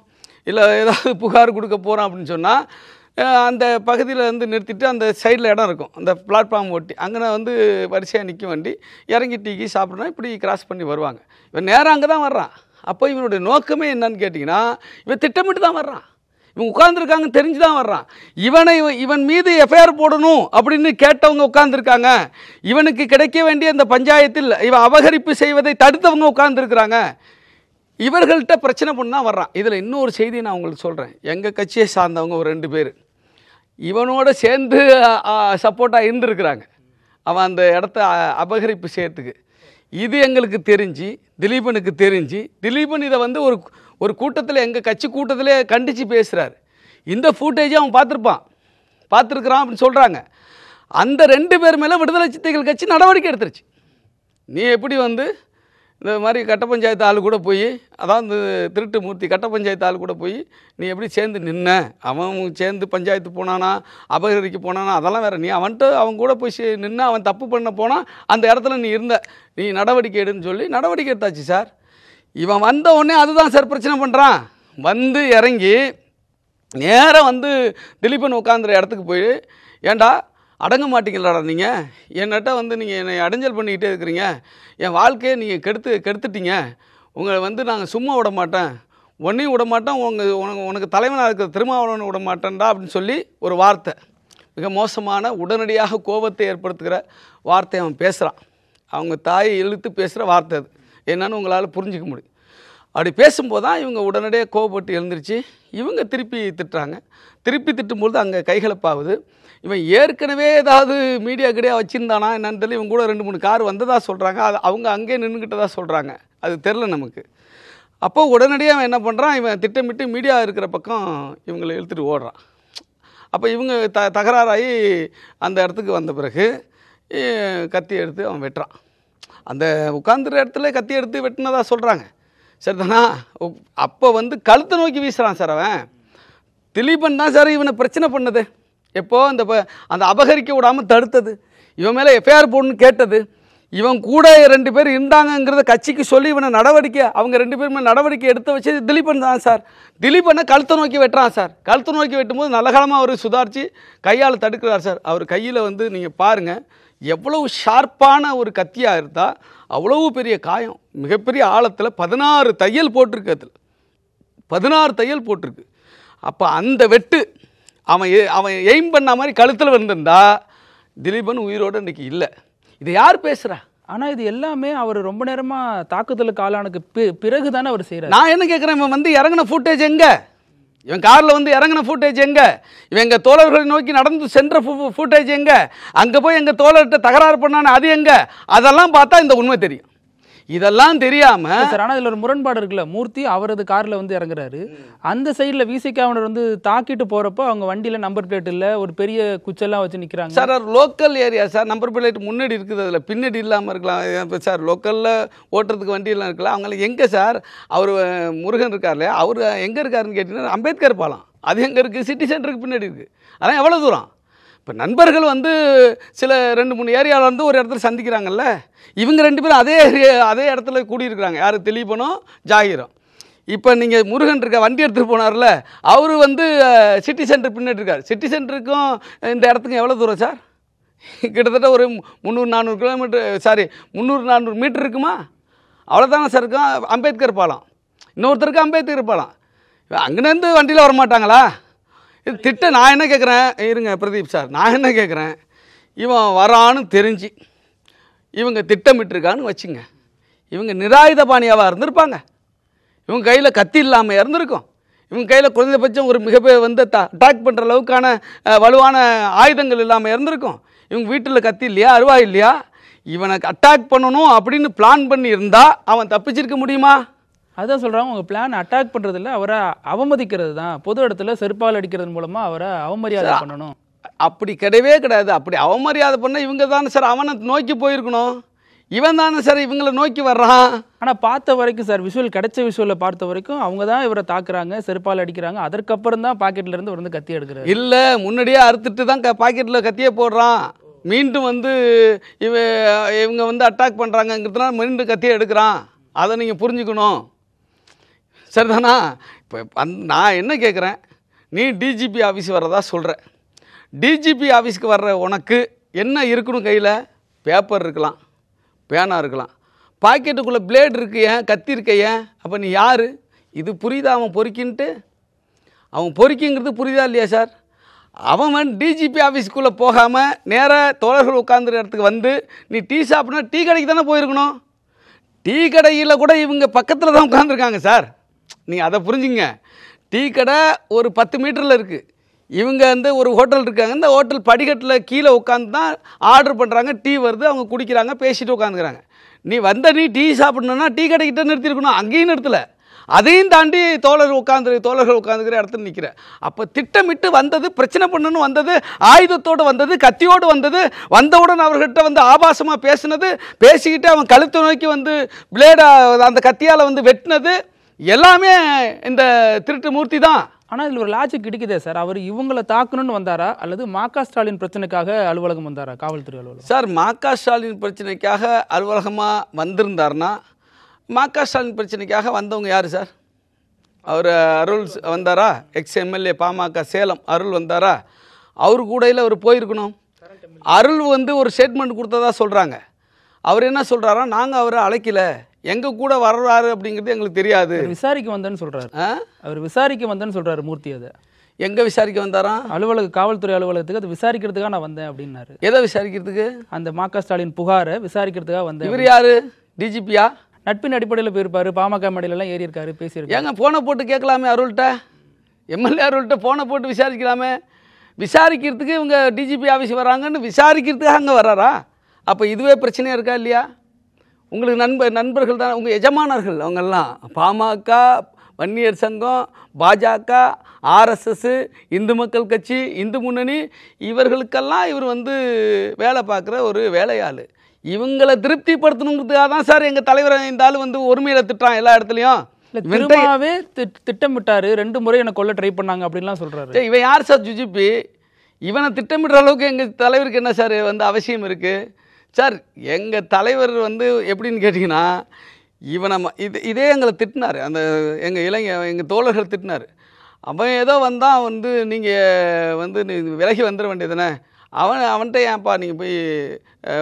இல்லை ஏதாவது புகார் கொடுக்க போகிறோம் அப்படின்னு சொன்னால், அந்த பகுதியில் வந்து நிறுத்திட்டு அந்த சைடில் இடம் இருக்கும், அந்த பிளாட்ஃபார்ம் ஒட்டி, அங்கே வந்து வரிசையாக நிற்கும் வண்டி. இறங்கி டீக்கி சாப்பிட்றோன்னா இப்படி கிராஸ் பண்ணி வருவாங்க. இவன் நேராக அங்கே தான் வர்றான். அப்போ இவனுடைய நோக்கமே என்னன்னு கேட்டிங்கன்னா, இவன் திட்டமிட்டு தான் வர்றான். இவன் உட்காந்துருக்காங்க தெரிஞ்சு தான் வர்றான். இவன் மீது எஃப்ஐஆர் போடணும் அப்படின்னு கேட்டவங்க உட்காந்துருக்காங்க. இவனுக்கு கிடைக்க வேண்டிய இந்த பஞ்சாயத்தில் இவன் அபகரிப்பு செய்வதை தடுத்தவங்க உட்காந்துருக்குறாங்க. இவர்கள்ட்ட பிரச்சனை பண்ணா வர்றான். இதில் இன்னொரு செய்தியை நான் உங்களுக்கு சொல்கிறேன். எங்கள் கட்சியை சார்ந்தவங்க ஒரு 2 பேர் இவனோட சேர்ந்து சப்போர்ட்டாக இருந்துருக்குறாங்க. அவன் அந்த இடத்த அபகரிப்பு செய்யறதுக்கு. இது எங்களுக்கு தெரிஞ்சு, திலீபனுக்கு தெரிஞ்சு, திலீபன் இதை வந்து ஒரு கூட்டத்தில், எங்கள் கட்சி கூட்டத்திலே கண்டித்து பேசுகிறார். இந்த ஃபூட்டேஜை அவன் பார்த்துருக்குறான் அப்படின்னு சொல்கிறாங்க. அந்த 2 பேர் மேலே விடுதலை சிறுத்தைகள் கட்சி நடவடிக்கை எடுத்துருச்சு. நீ எப்படி வந்து இந்த மாதிரி கட்ட பஞ்சாயத்து ஆள் கூட போய், அதான் இந்த திருட்டு மூர்த்தி கட்ட பஞ்சாயத்து ஆள் கூட போய் நீ எப்படி சேர்ந்து நின்ன, அவன் சேர்ந்து பஞ்சாயத்து போனானா, அபகரிக்க போனானா, அதெல்லாம் வேறு. நீ அவன் கூட போய் நின்று அவன் தப்பு பண்ண போனால் அந்த இடத்துல நீ இருந்த, நீ நடவடிக்கை எடுன்னு சொல்லி நடவடிக்கை எடுத்தாச்சு சார். இவன் வந்த உடனே அதுதான் சார் பிரச்சனை பண்ணுறான். வந்து இறங்கி நேராக வந்து திலீபன் உட்காந்துற இடத்துக்கு போய், ஏண்டா அடங்க மாட்டீங்களாடா நீங்கள், என்கிட்ட வந்து நீங்கள் என்னை அடைஞ்சல் பண்ணிக்கிட்டே இருக்கிறீங்க, என் வாழ்க்கையை நீங்கள் கெடுத்துட்டீங்க, உங்களை வந்து நாங்கள் சும்மா விட மாட்டேன், ஒன்றையும் விட மாட்டேன், உனக்கு தலைவனாக இருக்கிற திருமாவளவனை விட மாட்டேன்டா அப்படின்னு சொல்லி ஒரு வார்த்தை, மிக மோசமான உடனடியாக கோபத்தை ஏற்படுத்துகிற வார்த்தை அவன் பேசுகிறான். அவங்க தாயை இழுத்து பேசுகிற வார்த்தை அது என்னன்னு உங்களால் புரிஞ்சிக்க முடியும். அப்படி பேசும்போது தான் இவங்க உடனடியாக கோபப்பட்டு எழுந்திரிச்சு இவங்க திருப்பி திட்டுறாங்க. திருப்பி திட்டும்போது அங்கே கைகலப்பாகுது. இவன் ஏற்கனவே ஏதாவது மீடியா கிடையாது வச்சுருந்தானா என்னன்னு தெரியல. இவங்க கூட 2-3 கார் வந்ததாக சொல்கிறாங்க. அது அவங்க அங்கேயே நின்றுக்கிட்டதாக சொல்கிறாங்க. அது தெரில நமக்கு. அப்போ உடனடியாக அவன் என்ன பண்ணுறான், இவன் திட்டமிட்டு மீடியா இருக்கிற பக்கம் இவங்களை இழுத்துட்டு ஓடுறான். அப்போ இவங்க தகராறாகி அந்த இடத்துக்கு வந்த பிறகு கத்தி எடுத்து அவன் வெட்டுறான். அந்த உட்காந்துற இடத்துல கத்தி எடுத்து வெட்டினதாக சொல்கிறாங்க. சரிதானா? அப்போ வந்து கழுத்தை நோக்கி வீசுகிறான் சார் அவன். திலீபன் தான் சார் இவனை பிரச்சனை பண்ணது. எப்போது அந்த அபகரிக்க விடாமல் தடுத்தது, இவன் மேலே எஃப்ஐஆர் போடணும்னு கேட்டது, இவன் கூட 2 பேர் இருந்தாங்கங்கிறத கட்சிக்கு சொல்லி இவனை அவங்க 2 பேருமே நடவடிக்கை எடுத்து வச்சது திலீபன் தான் சார். திலீபனை கழுத்தை நோக்கி வெட்டுறான் சார். கழுத்தை நோக்கி வெட்டும்போது நல்ல காலமாக அவர் சுதாரித்து கையால் தடுக்கிறார் சார். அவர் கையில் வந்து நீங்கள் பாருங்கள், எவ்வளவு ஷார்ப்பான ஒரு கத்தியாக இருந்தால் அவ்வளவு பெரிய காயம், மிகப்பெரிய ஆழத்தில் 16 தையல் போட்டிருக்கு. அதில் 16 தையல் போட்டிருக்கு. அப்போ அந்த வெட்டு அவன் எய்ம் பண்ண மாதிரி கழுத்தில் வந்திருந்தா திலீபன் உயிரோடு இன்றைக்கி இல்லை. இதை யார் பேசுகிறா? ஆனால் இது எல்லாமே அவர் ரொம்ப நேரமாக தாக்குதலுக்கு ஆளானுக்கு பிறகு தானே அவர் செய்கிறார். நான் என்ன கேட்குறேன், இவன் வந்து இறங்கின ஃபுட்டேஜ் எங்கே? இவன் காரில் வந்து இறங்கின ஃபுட்டேஜ் எங்கே? இவன் எங்கள் தோழர்களை நோக்கி நடந்து சென்ற ஃபுட்டேஜ் எங்கே? அங்கே போய் எங்கள் தோழர்கிட்ட தகராறு பண்ணானே அது எங்கே? அதெல்லாம் பார்த்தா இந்த உண்மை தெரியும். இதெல்லாம் தெரியாம சார், ஆனால் இதில் ஒரு முரண்பாடு இருக்குல்ல. மூர்த்தி அவரது காரில் வந்து இறங்குறாரு, அந்த சைடில் விசிகாவினர் வந்து தாக்கிட்டு போகிறப்போ அவங்க வண்டியில் நம்பர் பிளேட் இல்லை, ஒரு பெரிய குச்செல்லாம் வச்சு நிற்கிறாங்க. சார் அது local area sir, number plate முன்னாடி இருக்குது, அதில் பின்னாடி இல்லாமல் இருக்கலாம். இப்போ சார் லோக்கலில் ஓட்டுறதுக்கு வண்டியெல்லாம் இருக்கலாம். அவங்களுக்கு எங்கே சார் அவர் முருகன் இருக்கார் இல்லையா, அவர் எங்கே இருக்காருன்னு கேட்டிங்கன்னா அம்பேத்கர் பாலம் அது எங்கே இருக்குது? சிட்டி சென்டருக்கு பின்னாடி இருக்குது. அதான் எவ்வளோ தூரம்? இப்போ நண்பர்கள் வந்து சில 2-3 ஏரியாவில் வந்து ஒரு இடத்துல சந்திக்கிறாங்கல்ல, இவங்க 2 பேரும் அதே இடத்துல கூடியிருக்கிறாங்க. யார்? திலீபனும் ஜாகிரும். இப்போ நீங்கள் முருகன் இருக்க வண்டி எடுத்துகிட்டு போனார்ல, அவர் வந்து சிட்டி சென்டர் பின்னாடி இருக்கார். சிட்டி சென்டருக்கும் இந்த இடத்துக்கும் எவ்வளோ தூரம் சார்? கிட்டத்தட்ட ஒரு 300-400 கிலோமீட்டர், சாரி 300-400 மீட்டர் இருக்குமா? அவ்வளோதானே சார் இருக்கும். அம்பேத்கர் பாலம், இன்னொருத்தருக்கு அம்பேத்கர் பாலம். அங்கேருந்து வண்டியில் வரமாட்டாங்களா? இது திட்டம். நான் என்ன கேட்குறேன், இருங்க பிரதீப் சார், நான் என்ன கேட்குறேன், இவன் வரான்னு தெரிஞ்சு இவங்க திட்டமிட்டிருக்கான்னு வச்சுங்க, இவங்க நிராயுதபாணியாவாக இருந்திருப்பாங்க. இவங்க கையில் கத்தி இல்லாமல் இருந்திருக்கும். இவங்க கையில் குறைந்தபட்சம் ஒரு மிகப்பெரிய வந்து அட்டாக் பண்ணுற அளவுக்கான வலுவான ஆயுதங்கள் இல்லாமல் இருந்திருக்கும். இவங்க வீட்டில் கத்தி இல்லையா, அருவா இல்லையா? இவனை அட்டாக் பண்ணணும் அப்படின்னு பிளான் பண்ணி இருந்தால் அவன் தப்பிச்சிருக்க முடியுமா? அதான் சொல்கிறாங்க, உங்கள் பிளான் அட்டாக் பண்ணுறதில்ல, அவரை அவமதிக்கிறது தான். பொது இடத்துல செருப்பால் அடிக்கிறது மூலமாக அவரை அவமரியாதை பண்ணணும். அப்படி கிடையவே கிடையாது. அப்படி அவமரியாதை பண்ண இவங்க தானே சார் அவனை நோக்கி போயிருக்கணும். இவன் தானே சார் இவங்களை நோக்கி வர்றான். ஆனால் பார்த்த வரைக்கும் சார், கிடைச்ச விஷுவலில் பார்த்த வரைக்கும் அவங்க தான் இவரை தாக்குறாங்க, செருப்பால் அடிக்கிறாங்க. அதற்கப்புறம் தான் பாக்கெட்லேருந்து இவர் வந்து கத்தி எடுக்கிறார். இல்லை, முன்னாடியே அறுத்துட்டு தான் பாக்கெட்டில் கத்தியே போடுறான். மீண்டும் வந்து இவங்க வந்து அட்டாக் பண்ணுறாங்கங்கிறதுனால மீண்டும் கத்தியே எடுக்கிறான். அதை நீங்கள் புரிஞ்சுக்கணும். சரிதானா? இப்போ நான் என்ன கேட்குறேன், நீ டிஜிபி ஆஃபீஸ் வர்றதா சொல்கிற. டிஜிபி ஆஃபீஸ்க்கு வர்ற உனக்கு என்ன இருக்கணும்? கையில் பேப்பர் இருக்கலாம், பேனா இருக்கலாம், பாக்கெட்டுக்குள்ளே பிளேட் இருக்கு, ஏன் கத்தி இருக்க, ஏன்? அப்போ நீ யார்? இது புரியுதா? அவன் பொறுக்கின்ட்டு அவன் பொறுக்கிங்கிறது புரியுதா இல்லையா சார்? அவன் டிஜிபி ஆஃபீஸ்க்குள்ளே போகாமல் நேராக தோழர்கள் உட்காந்துருக்க இடத்துக்கு வந்து நீ டீ சாப்பிட்னா டீ கடைக்கு தானே போயிருக்கணும். டீ கடையில் கூட இவங்க பக்கத்தில் தான் உட்காந்துருக்காங்க சார். நீங்கள் அதை புரிஞ்சுங்க. டீ கடை ஒரு 10 மீட்டரில் இருக்குது. இவங்க வந்து ஒரு ஹோட்டல் இருக்காங்க, இந்த ஹோட்டல் படிக்கட்டில் கீழே உட்காந்து தான் ஆர்டர் பண்ணுறாங்க. டீ வருது, அவங்க குடிக்கிறாங்க, பேசிட்டு உட்காந்துக்கிறாங்க. நீ டீ சாப்பிட்ணுன்னா டீ கடைக்கிட்ட நிறுத்திருக்கணும், அங்கேயும் நிறுத்தலை. அதையும் தாண்டி தோழர்கள் உட்காந்துக்கிற இடத்துல நிற்கிற. அப்போ திட்டமிட்டு வந்தது, பிரச்சனை பண்ணணும் வந்தது, ஆயுதத்தோடு வந்தது, கத்தியோடு வந்தது. வந்தவுடன் அவர்கிட்ட வந்து ஆபாசமாக பேசினது, பேசிக்கிட்டு அவன் கழுத்தை நோக்கி வந்து பிளேடா அந்த கத்தியால் வந்து வெட்டினது எல்லாமே இந்த திருட்டு மூர்த்தி தான். ஆனால் இதில் ஒரு லாஜிக் கிடைக்குதே சார். அவர் இவங்களை தாக்கணும்னு வந்தாரா, அல்லது மா.க. ஸ்டாலின் பிரச்சனைக்காக அலுவலகம் வந்தாரா, காவல்துறை அலுவலகம்? சார், மா.க. ஸ்டாலின் பிரச்சனைக்காக அலுவலகமாக வந்திருந்தார்னா, மா.க. ஸ்டாலின் பிரச்சனைக்காக வந்தவங்க யார் சார்? அவர் அருள் வந்தாரா? எக்ஸ்-எம்எல்ஏ பாமக சேலம் அருள் வந்தாரா? அவர் கூடையில் அவர் போயிருக்கணும். அருள் வந்து ஒரு ஸ்டேட்மெண்ட் கொடுத்ததா சொல்கிறாங்க. அவர் என்ன சொல்கிறாரா, நாங்கள் அவரை அழைக்கல, எங்கள் கூட வர்றாரு அப்படிங்கிறது எங்களுக்கு தெரியாது, விசாரிக்க வந்தேன்னு சொல்கிறாரு. அவர் விசாரிக்க வந்தேன்னு சொல்கிறாரு மூர்த்தி. அதை எங்கே விசாரிக்க வந்தாரா? காவல்துறை அலுவலகத்துக்கு. அது விசாரிக்கிறதுக்காக நான் வந்தேன் அப்படின்னாரு. எதை விசாரிக்கிறதுக்கு? அந்த மா.க. ஸ்டாலின் புகாரை விசாரிக்கிறதுக்காக வந்தேன். இவர் யார்? டிஜிபியா? நட்பின் அடிப்படையில் போயிருப்பாரு, பாமக மேடையிலலாம் ஏறி இருக்காரு, பேசியிருக்காரு. ஏங்க ஃபோனை போட்டு கேட்கலாமே அருள்கிட்ட, எம்எல்ஏ அருள்கிட்ட ஃபோனை போட்டு விசாரிக்கலாமே. விசாரிக்கிறதுக்கு இவங்க டிஜிபி ஆஃபீஸ் வராங்கன்னு விசாரிக்கிறதுக்காக அங்கே வர்றாரா? அப்போ இதுவே பிரச்சனையாக இருக்கா இல்லையா? உங்களுக்கு நண்பர்கள் தான் உங்கள் எஜமானர்கள். அவங்கெல்லாம் பாமக, வன்னியர் சங்கம், பாஜக, ஆர்எஸ்எஸ், இந்து மக்கள் கட்சி, இந்து முன்னணி, இவர்களுக்கெல்லாம் இவர் வந்து வேலை பார்க்குற ஒரு வேலையாள். இவங்களை திருப்திப்படுத்தணுங்கிறதுக்காக தான் சார் எங்கள் தலைவரை இந்த ஆள் வந்து ஒருமையில் திட்டுறான் எல்லா இடத்துலையும். திரும்பவே திட்டமிட்டாரு, 2 முறை என்னை கொல்ல ட்ரை பண்ணாங்க அப்படின்லாம் சொல்கிறாரு. இவன் யார் சார் ஜுஜிபி? இவனை திட்டமிடுற அளவுக்கு எங்கள் தலைவருக்கு என்ன சார் வந்து அவசியம் இருக்குது? சார், எங்கள் தலைவர் வந்து எப்படின்னு கேட்டிங்கன்னா, இவனை இதே எங்களை திட்டினார். அந்த எங்கள் தோழர்கள் திட்டினார். அவன் ஏதோ வந்தான் வந்து நீங்கள் வந்து விலகி வந்துட வேண்டியதுதானே, அவன்கிட்ட ஏன்ப்பா நீங்கள் போய்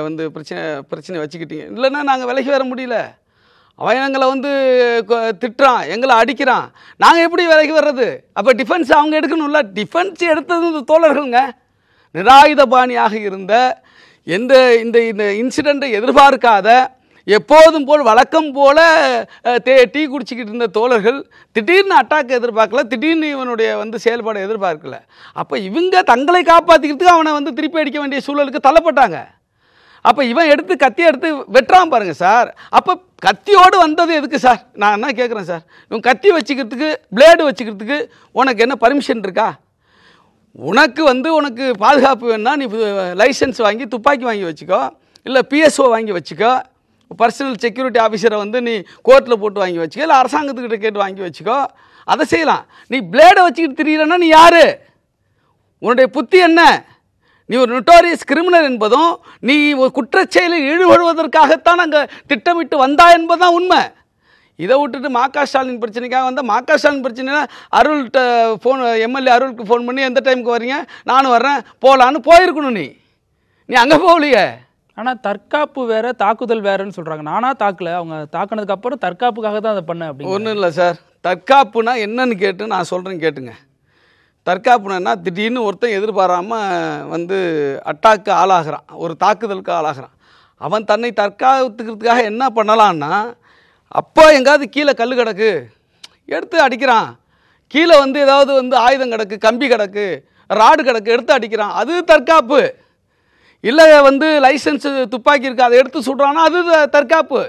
வந்து பிரச்சனை வச்சுக்கிட்டீங்க? இல்லைன்னா நாங்கள் விலகி வர முடியல. அவன் எங்களை வந்து திட்டுறான், எங்களை அடிக்கிறான், நாங்கள் எப்படி விலகி வர்றது? அப்போ டிஃபென்ஸ் அவங்க எடுக்கணும்ல. டிஃபென்ஸ் எடுத்தது தோழர்களுங்க. நிராயுதபாணியாக இருந்த இந்த இன்சிடெண்ட்டை எதிர்பார்க்காத எப்போதும் போல் வழக்கம் போல் டீ குடிச்சிக்கிட்டு இருந்த தோழர்கள் திடீர்னு அட்டாக் எதிர்பார்க்கல, திடீர்னு இவனுடைய செயல்பாடை எதிர்பார்க்கல. அப்போ இவங்க தங்களை காப்பாற்றிக்கிறதுக்கு அவனை திருப்பி அடிக்க வேண்டிய சூழலுக்கு தள்ளப்பட்டாங்க. அப்போ இவன் கத்தி எடுத்து வெட்டுறான் பாருங்கள் சார். அப்போ கத்தியோடு வந்தது எதுக்கு சார்? நான் என்ன கேட்குறேன் சார், இவன் கத்தி வச்சுக்கிறதுக்கு பிளேடு வச்சுக்கிறதுக்கு உனக்கு என்ன பர்மிஷன் இருக்கா? உனக்கு பாதுகாப்பு வேணும்னா நீ லைசன்ஸ் வாங்கி துப்பாக்கி வாங்கி வச்சுக்கோ, இல்லை பிஎஸ்ஓ வாங்கி வச்சுக்கோ, பர்சனல் செக்யூரிட்டி ஆஃபீஸரை நீ கோர்ட்டில் போட்டு வாங்கி வச்சுக்கோ, இல்லை அரசாங்கத்துக்கிட்ட கேட்டு வாங்கி வச்சுக்கோ, அதை செய்யலாம். நீ பிளேடை வச்சுக்கிட்டு திரியிறன்னா நீ யார்? உன்னுடைய புத்தி என்ன? நீ ஒரு நொட்டோரியஸ் கிரிமினல் என்பதும் நீ ஒரு குற்றச்செயலில் ஈடுபடுவதற்காகத்தான் அங்கே திட்டமிட்டு வந்தா என்பதுதான் உண்மை. இதை விட்டுட்டு மா.க. ஸ்டாலின் பிரச்சனைக்காக வந்தால் மா.க. ஸ்டாலின் பிரச்சனைனா அருள்கிட்ட எம்எல்ஏ அருளுக்கு ஃபோன் பண்ணி எந்த டைமுக்கு வரீங்க, நானும் வர்றேன் போகலான்னு போயிருக்கணும். நீ அங்கே போகலையே. ஆனால் தற்காப்பு வேற தாக்குதல் வேறன்னு சொல்கிறாங்க. நானாக தாக்கல, அவங்க தாக்குனதுக்கு அப்புறம் தற்காப்புக்காக தான் அதை பண்ணேன் அப்படி. ஒன்றும் இல்லை சார், தற்காப்புனா என்னன்னு கேட்டு நான் சொல்கிறேன் கேட்டுங்க. தற்காப்புனா திடீர்னு ஒருத்தன் எதிர்பாராமல் அட்டாக்கு ஆளாகிறான், ஒரு தாக்குதலுக்கு ஆளாகிறான். அவன் தன்னை தற்காத்துக்கிறதுக்காக என்ன பண்ணலான்னா, அப்போ எங்காவது கீழே கல் கிடக்கு எடுத்து அடிக்கிறான், கீழே ஏதாவது ஆயுதம் கிடக்கு, கம்பி கிடக்கு, ராடு கிடக்கு எடுத்து அடிக்கிறான், அது தற்காப்பு. இல்லை லைசன்ஸு துப்பாக்கி இருக்குது அதை எடுத்து சுடுறான்னா அது தற்காப்பு.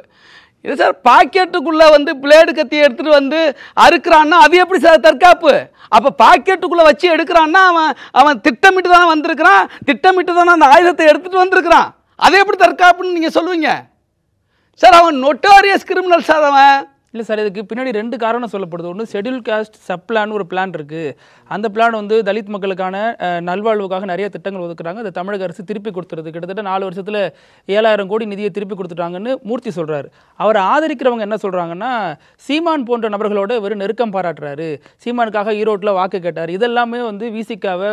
இது சார் பாக்கெட்டுக்குள்ளே பிளேடு கத்தியை எடுத்துகிட்டு அறுக்கிறான்னா அது எப்படி சார் தற்காப்பு? அப்போ பாக்கெட்டுக்குள்ளே வச்சு எடுக்கிறான்னா அவன் திட்டமிட்டு தானே வந்திருக்கிறான், திட்டமிட்டு தானே அந்த ஆயுதத்தை எடுத்துகிட்டு வந்திருக்கிறான். அதை எப்படி தற்காப்புன்னு நீங்கள் சொல்லுவீங்க சார்? அவன் நொட்டோரியஸ் கிரிமினல் சார் அவன். இல்லை சார், இதுக்கு பின்னாடி 2 காரணம் சொல்லப்படுது. ஒன்று, ஷெட்யூல் காஸ்ட் சப் பிளான் ஒரு பிளான் இருக்குது. அந்த பிளான் தலித் மக்களுக்கான நல்வாழ்வுக்காக நிறைய திட்டங்கள் ஒதுக்குறாங்க. அதை தமிழக அரசு திருப்பி கொடுத்துருது. கிட்டத்தட்ட 4 வருஷத்தில் 7000 கோடி நிதியை திருப்பி கொடுத்துட்டாங்கன்னு மூர்த்தி சொல்கிறாரு. அவரை ஆதரிக்கிறவங்க என்ன சொல்கிறாங்கன்னா, சீமான் போன்ற நபர்களோட வெறும் நெருக்கம் பாராட்டுறாரு, சீமானுக்காக ஈரோட்டில் வாக்கு கேட்டார், இதெல்லாமே விசிகாவை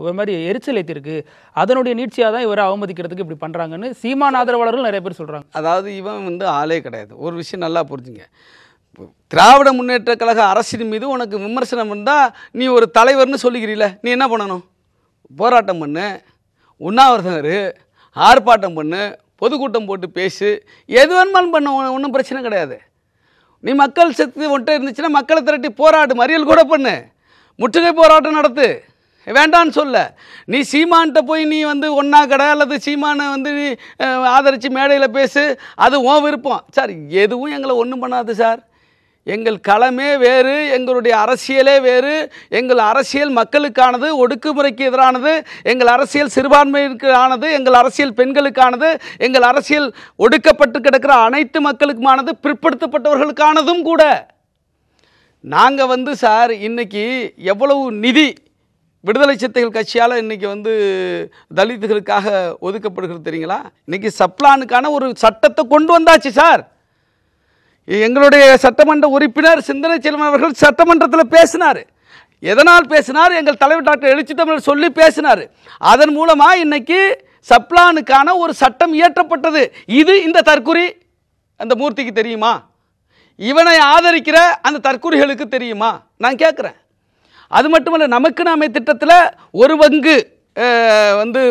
ஒரு மாதிரி எரிச்சல் ஏற்றிருக்கு, அதனுடைய நீட்சியாக தான் இவரை அவமதிக்கிறதுக்கு இப்படி பண்ணுறாங்கன்னு சீமான் ஆதரவாளர்கள் நிறைய பேர் சொல்கிறாங்க. அதாவது இவன் ஆளே கிடையாது. ஒரு விஷயம் நல்லா புரிஞ்சுங்க, திராவிட முன்னேற்ற கழக அரசின் மீது உனக்கு விமர்சனம் இருந்தால் நீ ஒரு தலைவர்னு சொல்லிக்கிறீல, நீ என்ன பண்ணணும்? போராட்டம் பண்ணு, உண்ணாவிரதம், ஆர்ப்பாட்டம் பண்ணு, பொதுக்கூட்டம் போட்டு பேசு, எது வேணுமாலும் பண்ண, ஒன்றும் பிரச்சனை கிடையாது. நீ மக்கள் சக்தி ஒன்றை இருந்துச்சுன்னா மக்களை திரட்டி போராடு, மறியல் கூட பண்ணு, முற்றுகை போராட்டம் நடத்து, வேண்டான்னு சொல்ல. நீ சீமான்கிட்ட போய் நீ ஒன்றா கடை அல்லது சீமானை நீ ஆதரித்து மேடையில் பேசு, அது உன் விருப்பம் சார். எதுவும் எங்களை ஒன்றும் பண்ணாது சார். எங்கள் களமே வேறு, எங்களுடைய அரசியலே வேறு. எங்கள் அரசியல் மக்களுக்கானது, ஒடுக்குமுறைக்கு எதிரானது. எங்கள் அரசியல் சிறுபான்மையினருக்கானது, எங்கள் அரசியல் பெண்களுக்கானது, எங்கள் அரசியல் ஒடுக்கப்பட்டு கிடக்கிற அனைத்து மக்களுக்குமானது, பிற்படுத்தப்பட்டவர்களுக்கானதும் கூட. நாங்கள் சார் இன்றைக்கி எவ்வளவு நிதி விடுதலை சிறுத்தைகள் கட்சியால் இன்றைக்கி தலித்துகளுக்காக ஒதுக்கப்படுகிறது தெரியுங்களா? இன்றைக்கி சப்ளானுக்கான ஒரு சட்டத்தை கொண்டு வந்தாச்சு சார். எங்களுடைய சட்டமன்ற உறுப்பினர் சிந்தனை செல்வன் அவர்கள் சட்டமன்றத்தில் பேசினார். எதனால் பேசினார்? எங்கள் தலைவர் டாக்டர் எழுச்சி தமிழர் சொல்லி பேசினார். அதன் மூலமாக இன்னைக்கு சப்ளானுக்கான ஒரு சட்டம் இயற்றப்பட்டது. இது இந்த தற்குறி அந்த மூர்த்திக்கு தெரியுமா? இவனை ஆதரிக்கிற அந்த தற்குறிகளுக்கு தெரியுமா? நான் கேட்குறேன். அது மட்டுமல்ல, நமக்கு நாமே திட்டத்தில் ஒரு பங்கு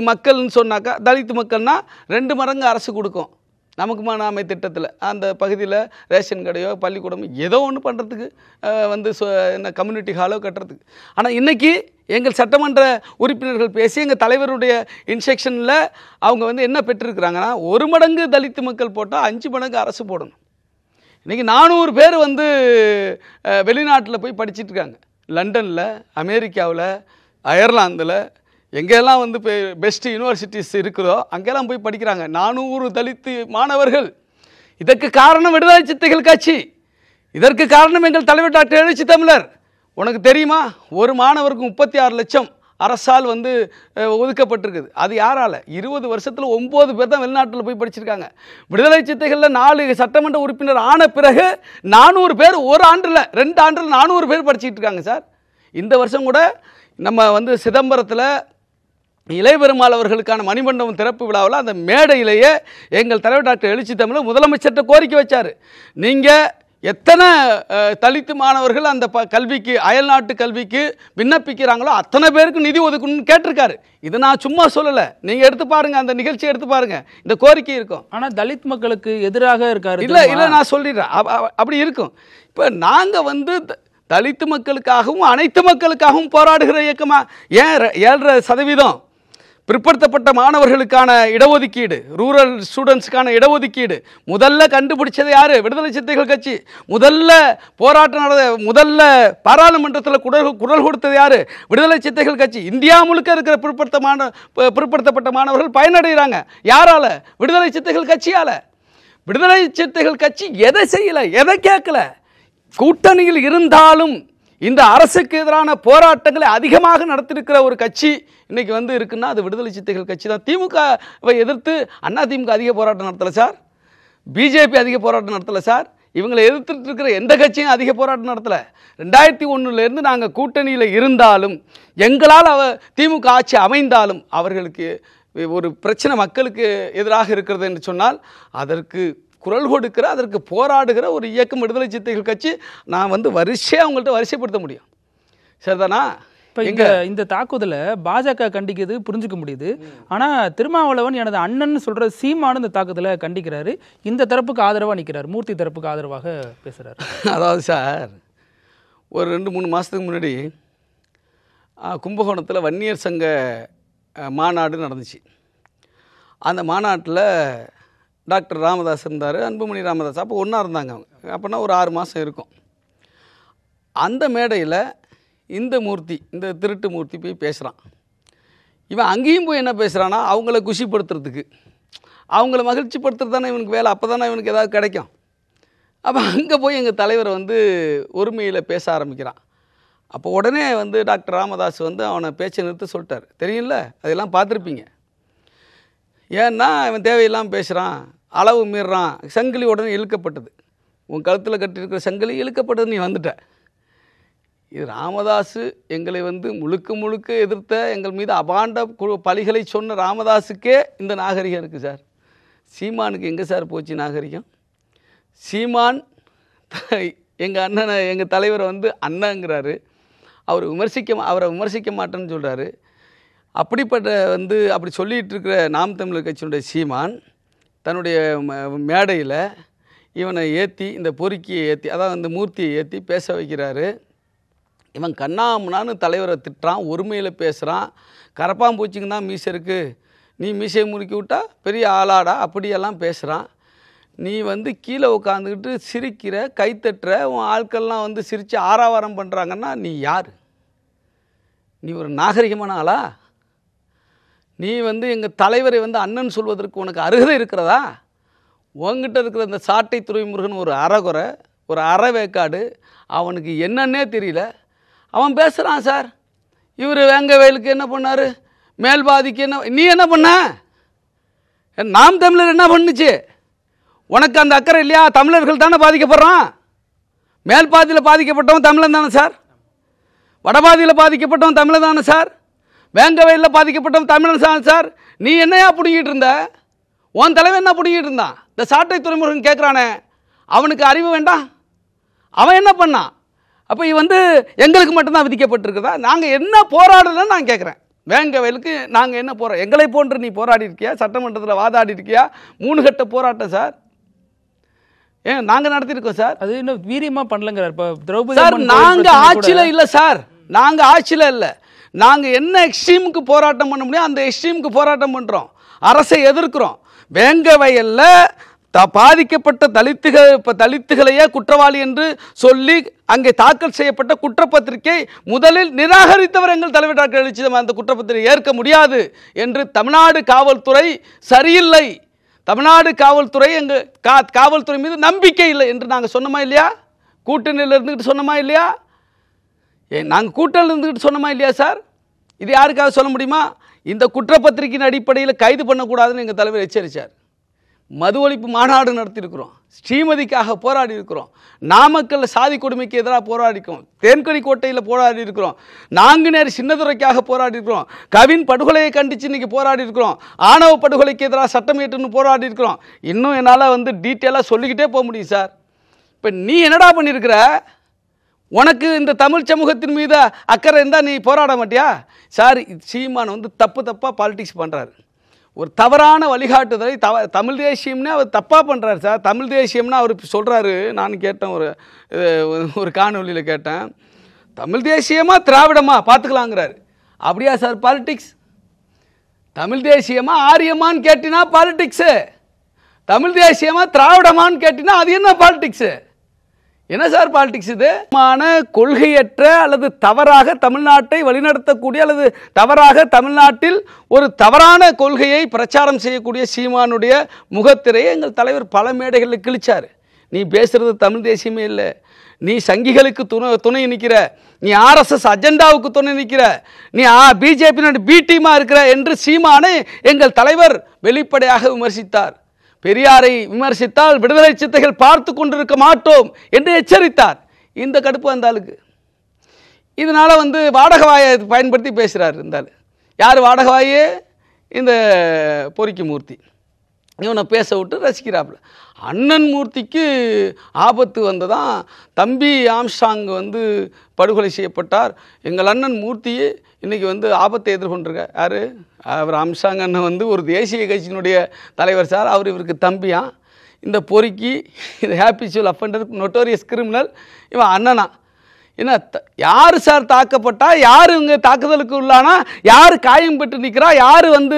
மக்கள்னு சொன்னாக்கா, தலித் மக்கள்னா 2 மடங்கு அரசு கொடுக்கும். நமக்கு நாமே திட்டத்தில் அந்த பகுதியில் ரேஷன் கடையோ பள்ளிக்கூடமோ ஏதோ ஒன்று பண்ணுறதுக்கு என்ன கம்யூனிட்டி ஹாலோ கட்டுறதுக்கு. ஆனால் இன்றைக்கி எங்கள் சட்டமன்ற உறுப்பினர்கள் பேசி எங்கள் தலைவருடைய இன்ஸ்ட்ரக்ஷனில் அவங்க என்ன பெற்றிருக்கிறாங்கன்னா, 1 மடங்கு தலித் மக்கள் போட்டால் 5 மடங்கு அரசு போடணும். இன்றைக்கி 400 பேர் வெளிநாட்டில் போய் படிச்சுட்ருக்காங்க. லண்டனில், அமெரிக்காவில், அயர்லாந்தில், எங்கெல்லாம் பெஸ்ட் யூனிவர்சிட்டிஸ் இருக்குதோ அங்கெல்லாம் போய் படிக்கிறாங்க 400 தலித்து மாணவர்கள். இதற்கு காரணம் விடுதலை சிறுத்தைகள் கட்சி. இதற்கு காரணம் எங்கள் தலைவர் டாக்டர் எழுச்சி தமிழர். உனக்கு தெரியுமா, ஒரு மாணவருக்கு 36 லட்சம் அரசால் ஒதுக்கப்பட்டிருக்குது. அது யாரால்? 20 வருஷத்தில் 9 பேர் தான் வெளிநாட்டில் போய் படிச்சிருக்காங்க. விடுதலை சிறுத்தைகளில் 4 சட்டமன்ற உறுப்பினர் ஆன பிறகு 400 பேர் ஒரு ஆண்டில் 2 ஆண்டில் 400 பேர் படிச்சுட்டு இருக்காங்க சார். இந்த வருஷம் கூட நம்ம சிதம்பரத்தில் இளையபெருமாள் அவர்களுக்கான மணிமண்டபம் திறப்பு விழாவில் அந்த மேடையிலேயே எங்கள் தலைவர் டாக்டர் எழுச்சி தமிழர் முதலமைச்சர்கிட்ட கோரிக்கை வச்சார். நீங்கள் எத்தனை தலித்து மாணவர்கள் அந்த கல்விக்கு அயல்நாட்டு கல்விக்கு விண்ணப்பிக்கிறாங்களோ அத்தனை பேருக்கு நிதி ஒதுக்கணும்னு கேட்டிருக்காரு. இது நான் சும்மா சொல்லலை, நீங்கள் எடுத்து பாருங்க, அந்த நிகழ்ச்சியை எடுத்து பாருங்க, இந்த கோரிக்கை இருக்கும். ஆனால் தலித் மக்களுக்கு எதிராக இருக்காரு. இல்லை நான் சொல்லிடுறேன், அப்படி இருக்கும். இப்போ நாங்கள் வந்து தலித்து மக்களுக்காகவும் அனைத்து மக்களுக்காகவும் போராடுகிற இயக்கமா? ஏன் 7.5% பிற்படுத்தப்பட்ட மாணவர்களுக்கான இடஒதுக்கீடு, ரூரல் ஸ்டூடெண்ட்ஸுக்கான இடஒதுக்கீடு முதல்ல கண்டுபிடிச்சது யாரு? விடுதலை சிறுத்தைகள் கட்சி. முதல்ல பாராளுமன்றத்தில் குரல் கொடுத்தது யாரு? விடுதலை சிறுத்தைகள் கட்சி. இந்தியா முழுக்க இருக்கிற பிற்படுத்தப்பட்ட மாணவர்கள் பயனடைகிறாங்க. யாரால? விடுதலை சிறுத்தைகள் கட்சியால. விடுதலை சிறுத்தைகள் கட்சி எதை செய்யல, எதை கேட்கல. கூட்டணியில் இருந்தாலும் இந்த அரசுக்கு எதிரான போராட்டங்களை அதிகமாக நடத்திருக்கிற ஒரு கட்சி இன்னைக்கு வந்து இருக்குன்னா அது விடுதலை சிறுத்தைகள் கட்சி தான். திமுகவை எதிர்த்து அதிமுக அதிக போராட்டம் நடத்தலை சார், பிஜேபி அதிக போராட்டம் நடத்தலை சார், இவங்களை எதிர்த்துட்டு இருக்கிற எந்த கட்சியும் அதிக போராட்டம் நடத்தலை. 2001 நாங்கள் கூட்டணியில் இருந்தாலும் எங்களால் திமுக ஆட்சி அமைந்தாலும் அவர்களுக்கு ஒரு பிரச்சனை மக்களுக்கு எதிராக இருக்கிறது என்று சொன்னால் அதற்கு குரல் கொடுக்கிற, அதற்கு போராடுகிற ஒரு இயக்கம் விடுதலை சிறுத்தைகள் கட்சி. நான் வந்து வரிசையாக அவங்கள்ட்ட வரிசைப்படுத்த முடியும். சரிதானா? இப்போ இந்த தாக்குதலை பாஜக கண்டிக்கிறது புரிஞ்சுக்க முடியுது. ஆனால் திருமாவளவன் எனது அண்ணன் சொல்கிற சீமானு இந்த தாக்குதலை கண்டிக்கிறாரு. இந்த தரப்புக்கு ஆதரவாக நிற்கிறார், மூர்த்தி தரப்புக்கு ஆதரவாக பேசுகிறார். அதாவது சார், ஒரு 2-3 மாதத்துக்கு முன்னாடி கும்பகோணத்தில் வன்னியர் சங்க மாநாடு நடந்துச்சு. அந்த மாநாட்டில் டாக்டர் ராமதாஸ் இருந்தார், அன்புமணி ராமதாஸ். அப்போ ஒன்றா இருந்தாங்க அவங்க. அப்போனா ஒரு 6 மாதம் இருக்கும். அந்த மேடையில் இந்த திருட்டு மூர்த்தி போய் பேசுகிறான். இவன் அங்கேயும் போய் என்ன பேசுகிறான்னா, அவங்கள குஷிப்படுத்துறதுக்கு, அவங்கள மகிழ்ச்சிப்படுத்துறது தானே இவனுக்கு வேலை. அப்போ தானே இவனுக்கு ஏதாவது கிடைக்கும். அப்போ அங்கே போய் எங்கள் தலைவரை வந்து ஒருமையில் பேச ஆரம்பிக்கிறான். அப்போ உடனே வந்து டாக்டர் ராமதாஸ் வந்து அவனை பேச்சை நிறுத்த சொல்லிட்டார். தெரியும்ல, அதெல்லாம் பார்த்துருப்பீங்க. ஏன்னா இவன் தேவையில்லாமல் பேசுகிறான், அளவு மீறுறான். சங்கிலி உடனே இழுக்கப்பட்டது. உன் கழுத்தில் கட்டியிருக்கிற சங்கிலி இழுக்கப்பட்டது, நீ வந்துட்ட. இது ராமதாஸு எங்களை வந்து முழுக்க எதிர்த்த, எங்கள் மீது அபாண்ட பழிகளை சொன்ன ராமதாஸுக்கே இந்த நாகரிகம் இருக்குது சார். சீமானுக்கு எங்கே சார் போச்சு நாகரிகம்? சீமான் எங்கள் அண்ணனை, எங்கள் தலைவரை வந்து அண்ணங்கிறாரு. அவரை விமர்சிக்க மாட்டேன்னு சொல்கிறாரு. அப்படிப்பட்ட வந்து அப்படி சொல்லிகிட்டு இருக்கிற நாம் தமிழர் கட்சியினுடைய சீமான் தன்னுடைய மேடையில் இவனை ஏற்றி, இந்த பொறுக்கியை ஏற்றி, அதாவது இந்த மூர்த்தியை ஏற்றி பேச வைக்கிறாரு. இவன் கண்ணாமுன்னான்னு தலைவரை திட்டுறான், ஒருமையில் பேசுகிறான். கரப்பாம்பூச்சிக்கு தான் மீசை இருக்குது, நீ மீசையை முறுக்கி விட்டா பெரிய ஆளாடா, அப்படியெல்லாம் பேசுகிறான். நீ வந்து கீழே உட்காந்துக்கிட்டு சிரிக்கிற, கைத்தட்டுற, உன் ஆட்கள்லாம் வந்து சிரித்து ஆரவாரம் பண்ணுறாங்கன்னா நீ யார்? நீ ஒரு நாகரிகமான ஆளா? நீ வந்து எங்கள் தலைவரை வந்து அண்ணன் சொல்வதற்கு உனக்கு அருகதை இருக்கிறதா? உங்ககிட்ட இருக்கிற இந்த சாட்டை துரைமுருகன் ஒரு அறகுறை, ஒரு அறவேக்காடு, அவனுக்கு என்னன்னே தெரியல. அவன் பேசுகிறான் சார். இவர் வேங்க வயலுக்கு என்ன பண்ணார், மேல்பாதிக்கு என்ன, நீ என்ன பண்ண? நாம் தமிழர் என்ன பண்ணுச்சு? உனக்கு அந்த அக்கறை இல்லையா? தமிழர்கள் தானே பாதிக்கப்படுறான். மேல் பாதியில் பாதிக்கப்பட்டவன் தமிழன் தானே சார், வடபாதியில் பாதிக்கப்பட்டவன் தமிழன் தானே சார், வேங்க வயலில் பாதிக்கப்பட்டவன் தமிழன் தானே சார். நீ என்னையா பிடிங்கிட்டு இருந்த? உன் தலைவன் என்ன பிடிங்கிட்டு இருந்தான்? இந்த சாட்டை துறைமுருகன் கேட்குறானே, அவனுக்கு அறிவு வேண்டாம்? அவன் என்ன பண்ணான்? அப்போ வந்து எங்களுக்கு மட்டும்தான் விதிக்கப்பட்டிருக்குதா? நாங்கள் என்ன போராடலன்னு நான் கேட்குறேன். வேங்க வயலுக்கு நாங்கள் என்ன போகிறோம்? எங்களை போன்று நீ போராடி இருக்கியா? சட்டமன்றத்தில் வாதாடி இருக்கியா? 3 கட்ட போராட்டம் சார். ஏன் நாங்கள் நடத்திருக்கோம் சார். அது இன்னும் வீரியமாக பண்ணலங்கிறார் இப்போ திரௌபதி சார். நாங்கள் ஆட்சியில் இல்லை சார், நாங்கள் ஆட்சியில் இல்லை. நாங்கள் என்ன எக்ஸ்ட்ரீமுக்கு போராட்டம் பண்ண முடியும் அந்த எக்ஸ்ட்ரீமுக்கு போராட்டம் பண்ணுறோம், அரசை எதிர்க்கிறோம். வேங்க வயலில் பாதிக்கப்பட்ட தலித்துகளையே குற்றவாளி என்று சொல்லி அங்கே தாக்கல் செய்யப்பட்ட குற்றப்பத்திரிகை முதலில் நிராகரித்தவர் எங்கள் தலைவர் டாக்டர் எழுச்சி. அந்த குற்றப்பத்திரிகை ஏற்க முடியாது என்று தமிழ்நாடு காவல்துறை சரியில்லை, தமிழ்நாடு காவல்துறை எங்கள் காவல்துறை மீது நம்பிக்கை இல்லை என்று நாங்கள் சொன்னோமா இல்லையா? கூட்டணியில் இருந்துக்கிட்டு சொன்னோமா இல்லையா? நாங்கள் கூட்டணியில் இருந்துக்கிட்டு சொன்னோமா இல்லையா சார்? இது யாருக்காக சொல்ல முடியுமா? இந்த குற்றப்பத்திரிகையின் அடிப்படையில் கைது பண்ணக்கூடாதுன்னு எங்கள் தலைவர் எச்சரித்தார். மது ஒழிப்பு மாநாடு நடத்தியிருக்கிறோம், ஸ்ரீமதிக்காக போராடி இருக்கிறோம், நாமக்கல்ல சாதி கொடுமைக்கு எதிராக போராடி இருக்கிறோம், தேன்கனி கோட்டையில் போராடி இருக்கிறோம், நாங்குநேர் சின்னதுரைக்காக போராடி இருக்கிறோம், கவின் படுகொலையை கண்டித்து இன்றைக்கி போராடி இருக்கிறோம், ஆணவ படுகொலைக்கு எதிராக சட்டம் இயற்றுன்னு போராடி இருக்கிறோம். இன்னும் என்னால் வந்து டீட்டெயிலாக சொல்லிக்கிட்டே போக முடியும் சார். இப்போ நீ என்னடா பண்ணியிருக்கிற? உனக்கு இந்த தமிழ் சமூகத்தின் மீது அக்கறை இருந்தால் நீ போராட மாட்டியா? சார், சீமான் வந்து தப்பாக பாலிடிக்ஸ் பண்ணுறாரு. ஒரு தவறான வழிகாட்டுதலை தமிழ் தேசியம்னு அவர் தப்பாக பண்ணுறாரு சார். தமிழ் தேசியம்னா அவர் சொல்கிறாரு. நான் கேட்டேன், ஒரு காணொலியில் கேட்டேன், தமிழ் தேசியமா திராவிடமா பார்த்துக்கலாங்கிறாரு. அப்படியா சார் பாலிடிக்ஸ்? தமிழ் தேசியமா ஆரியமான்னு கேட்டினா பாலிடிக்ஸு, தமிழ் தேசியமா திராவிடமான்னு கேட்டினா அது என்ன பாலிடிக்ஸு? என்ன சார் பாலிடிக்ஸ் இது? கொள்கையற்ற அல்லது தவறாக தமிழ்நாட்டை வழிநடத்தக்கூடிய அல்லது தவறாக தமிழ்நாட்டில் ஒரு தவறான கொள்கையை பிரச்சாரம் செய்யக்கூடிய சீமானுடைய முகத்திரையை எங்கள் தலைவர் பல மேடைகளில் கிழிச்சார். நீ பேசுறது தமிழ் தேசியமே இல்லை, நீ சங்கிகளுக்கு துணை நிற்கிற, நீ RSS அஜெண்டாவுக்கு துணை நிற்கிற, நீ பிஜேபி பி டீமா இருக்கிற என்று சீமானை எங்கள் தலைவர் வெளிப்படையாக விமர்சித்தார். பெரியாரை விமர்சித்தால் விடுதலை சித்தைகள் பார்த்து கொண்டிருக்க மாட்டோம் என்று எச்சரித்தார். இந்த கடுப்பு அந்த ஆளுக்கு. இதனால வந்து வாடகவாயை பயன்படுத்தி பேசுகிறார். இருந்தாலும் யார் வாடகவாயே? இந்த பொறிக்கு மூர்த்தி இவனை பேச விட்டு ரசிக்கிறாப்புல. அண்ணன் மூர்த்திக்கு ஆபத்து வந்ததான். தம்பி ஆம்ஸ்ட்ராங் வந்து படுகொலை செய்யப்பட்டார். எங்கள் அண்ணன் மூர்த்தியே இன்றைக்கி வந்து ஆபத்தை எதிர்கொண்டிருக்க. யார் அவர்? ஆம்ஸ்ட்ராங் அண்ணன் வந்து ஒரு தேசிய கட்சியினுடைய தலைவர் சார். அவர் இவருக்கு தம்பியா? இந்த பொறுக்கி இந்த ஹேபிச்சுவல் அஃபெண்டர், நொட்டோரியஸ் கிரிமினல் இவன் அண்ணனா? என்ன யார் சார் தாக்கப்பட்டா? யார் இவங்க தாக்குதலுக்கு உள்ளானா? யார் காயம் பெற்று நிற்கிறா? யார் வந்து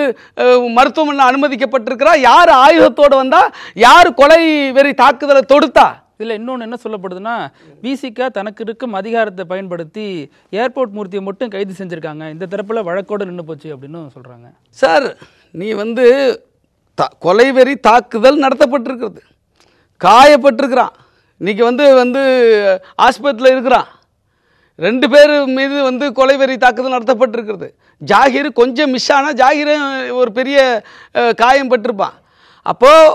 மருத்துவமனையில் அனுமதிக்கப்பட்டிருக்கிறா? யார் ஆயுதத்தோடு வந்தா? யார் கொலை வெறி தாக்குதலை தொடுத்தா? இதில் இன்னொன்று என்ன சொல்லப்படுதுன்னா, விசிக தனக்கு இருக்கும் அதிகாரத்தை பயன்படுத்தி ஏர்போர்ட் மூர்த்தியை மட்டும் கைது செஞ்சுருக்காங்க, இந்த தரப்பில் வழக்கோடு நின்று போச்சு அப்படின்னு சொல்கிறாங்க. சார், நீ வந்து கொலைவெறி தாக்குதல் நடத்தப்பட்டிருக்கிறது, காயப்பட்டிருக்கிறான், இன்றைக்கி வந்து ஆஸ்பத்திரியில் இருக்கிறான். 2 பேர் மீது வந்து கொலைவெறி தாக்குதல் நடத்தப்பட்டிருக்கிறது. ஜாகிர் கொஞ்சம் மிஸ் ஆனால் ஜாகிர் ஒரு பெரிய காயம் பட்டிருப்பான். அப்போது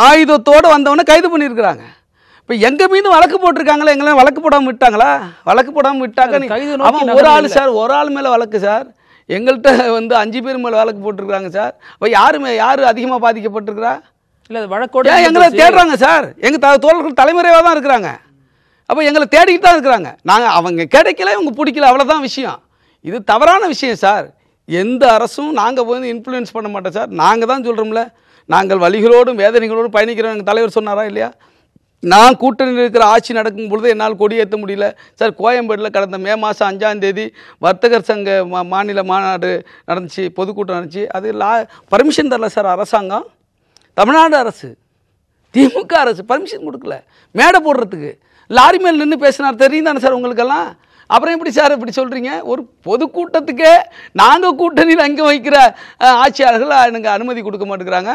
ஆயுதத்தோடு வந்தவனை கைது பண்ணியிருக்கிறாங்க. இப்போ எங்கள் மீது வழக்கு போட்டிருக்காங்களா? எங்களாம் வழக்கு போடாமல் விட்டாங்களா? வழக்கு போடாமல் விட்டாங்க. அவன் ஒரு ஆள் சார், ஒரு ஆள் மேலே வழக்கு சார். எங்கள்கிட்ட வந்து 5 பேர் மேலே வழக்கு போட்டிருக்காங்க சார். அப்போ யார் அதிகமாக பாதிக்கப்பட்டிருக்கிறா? இல்லை, வழக்கோட எங்களை தேடுறாங்க சார். எங்கள் தோழர்கள் தலைமுறையாக தான் இருக்கிறாங்க. அப்போ எங்களை தேடிக்கிட்டு தான் இருக்கிறாங்க. நாங்கள் அவங்க கிடைக்கல, இவங்க பிடிக்கல, அவ்வளோதான் விஷயம். இது தவறான விஷயம் சார். எந்த அரசும் நாங்கள் வந்து இன்ஃப்ளூயன்ஸ் பண்ண மாட்டோம் சார். நாங்கள் தான் சொல்கிறோம்ல, நாங்கள் வலிகளோடும் வேதனைகளோடும் பயணிக்கிறோம். எங்கள் தலைவர் சொன்னாரா இல்லையா? நான் கூட்டணியில் இருக்கிற ஆட்சி நடக்கும் பொழுது என்னால் கொடியேற்ற முடியல சார். கோயம்பேட்டில் கடந்த மே மாதம் 5ஆம் தேதி வர்த்தகர் சங்க மாநில மாநாடு நடந்துச்சு, பொதுக்கூட்டம் நடந்துச்சு. அது பர்மிஷன் தரல சார் அரசாங்கம். தமிழ்நாடு அரசு, திமுக அரசு பர்மிஷன் கொடுக்கல மேடை போடுறதுக்கு. லாரி மேல் நின்று பேசினார், தெரியும் தானே சார் உங்களுக்கெல்லாம். அப்புறம் எப்படி சார் இப்படி சொல்கிறீங்க? ஒரு பொதுக்கூட்டத்துக்கே நாங்கள் கூட்டணியில் அங்கே வைக்கிற ஆட்சியாளர்கள் எனக்கு அனுமதி கொடுக்க மாட்டேங்கிறாங்க.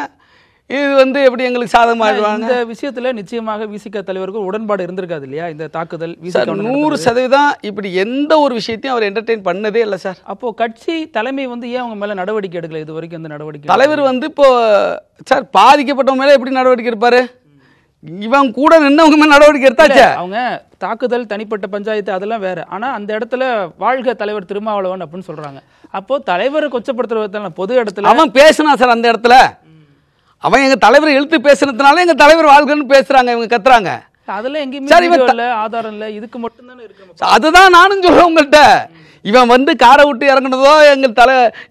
இது வந்து எப்படி எங்களுக்கு சாதகமாகிடுவாங்க? இந்த விஷயத்தில் நிச்சயமாக விசிக தலைவருக்கு உடன்பாடு இருந்திருக்காது இல்லையா? இந்த தாக்குதல் 100% இப்படி எந்த ஒரு விஷயத்தையும் அவர் என்டர்டெயின் பண்ணதே இல்லை சார். அப்போது கட்சி தலைமை வந்து ஏன் அவங்க மேலே நடவடிக்கை எடுக்கல? இது வரைக்கும் அந்த நடவடிக்கை தலைவர் வந்து இப்போ சார் பாதிக்கப்பட்டவங்க மேலே எப்படி நடவடிக்கை எடுப்பார்? இவன் கூட நின்னவங்க மேலே நடவடிக்கை எடுத்தாச்சா? அவங்க தாக்குதல், தனிப்பட்ட பஞ்சாயத்து அதெல்லாம் வேற. ஆனால் அந்த இடத்துல வாழ்க தலைவர் திருமாவளவன் அப்படின்னு சொல்கிறாங்க. அப்போது தலைவரை கொச்சப்படுத்துற பொது இடத்துல அவன் பேசினா சார். அந்த இடத்துல அவன் எங்கள் தலைவரை எழுத்து பேசுனதுனால எங்கள் தலைவர் வாழ்கன்னு பேசுகிறாங்க, இவங்க கத்துறாங்க. அதெல்லாம் எங்கேயுமே ஆதாரம் இல்லை, இதுக்கு மட்டும்தானே இருக்கு. அதுதான் நானும் சொல்கிறேன் உங்கள்கிட்ட. இவன் வந்து காரை விட்டு இறங்குனதோ,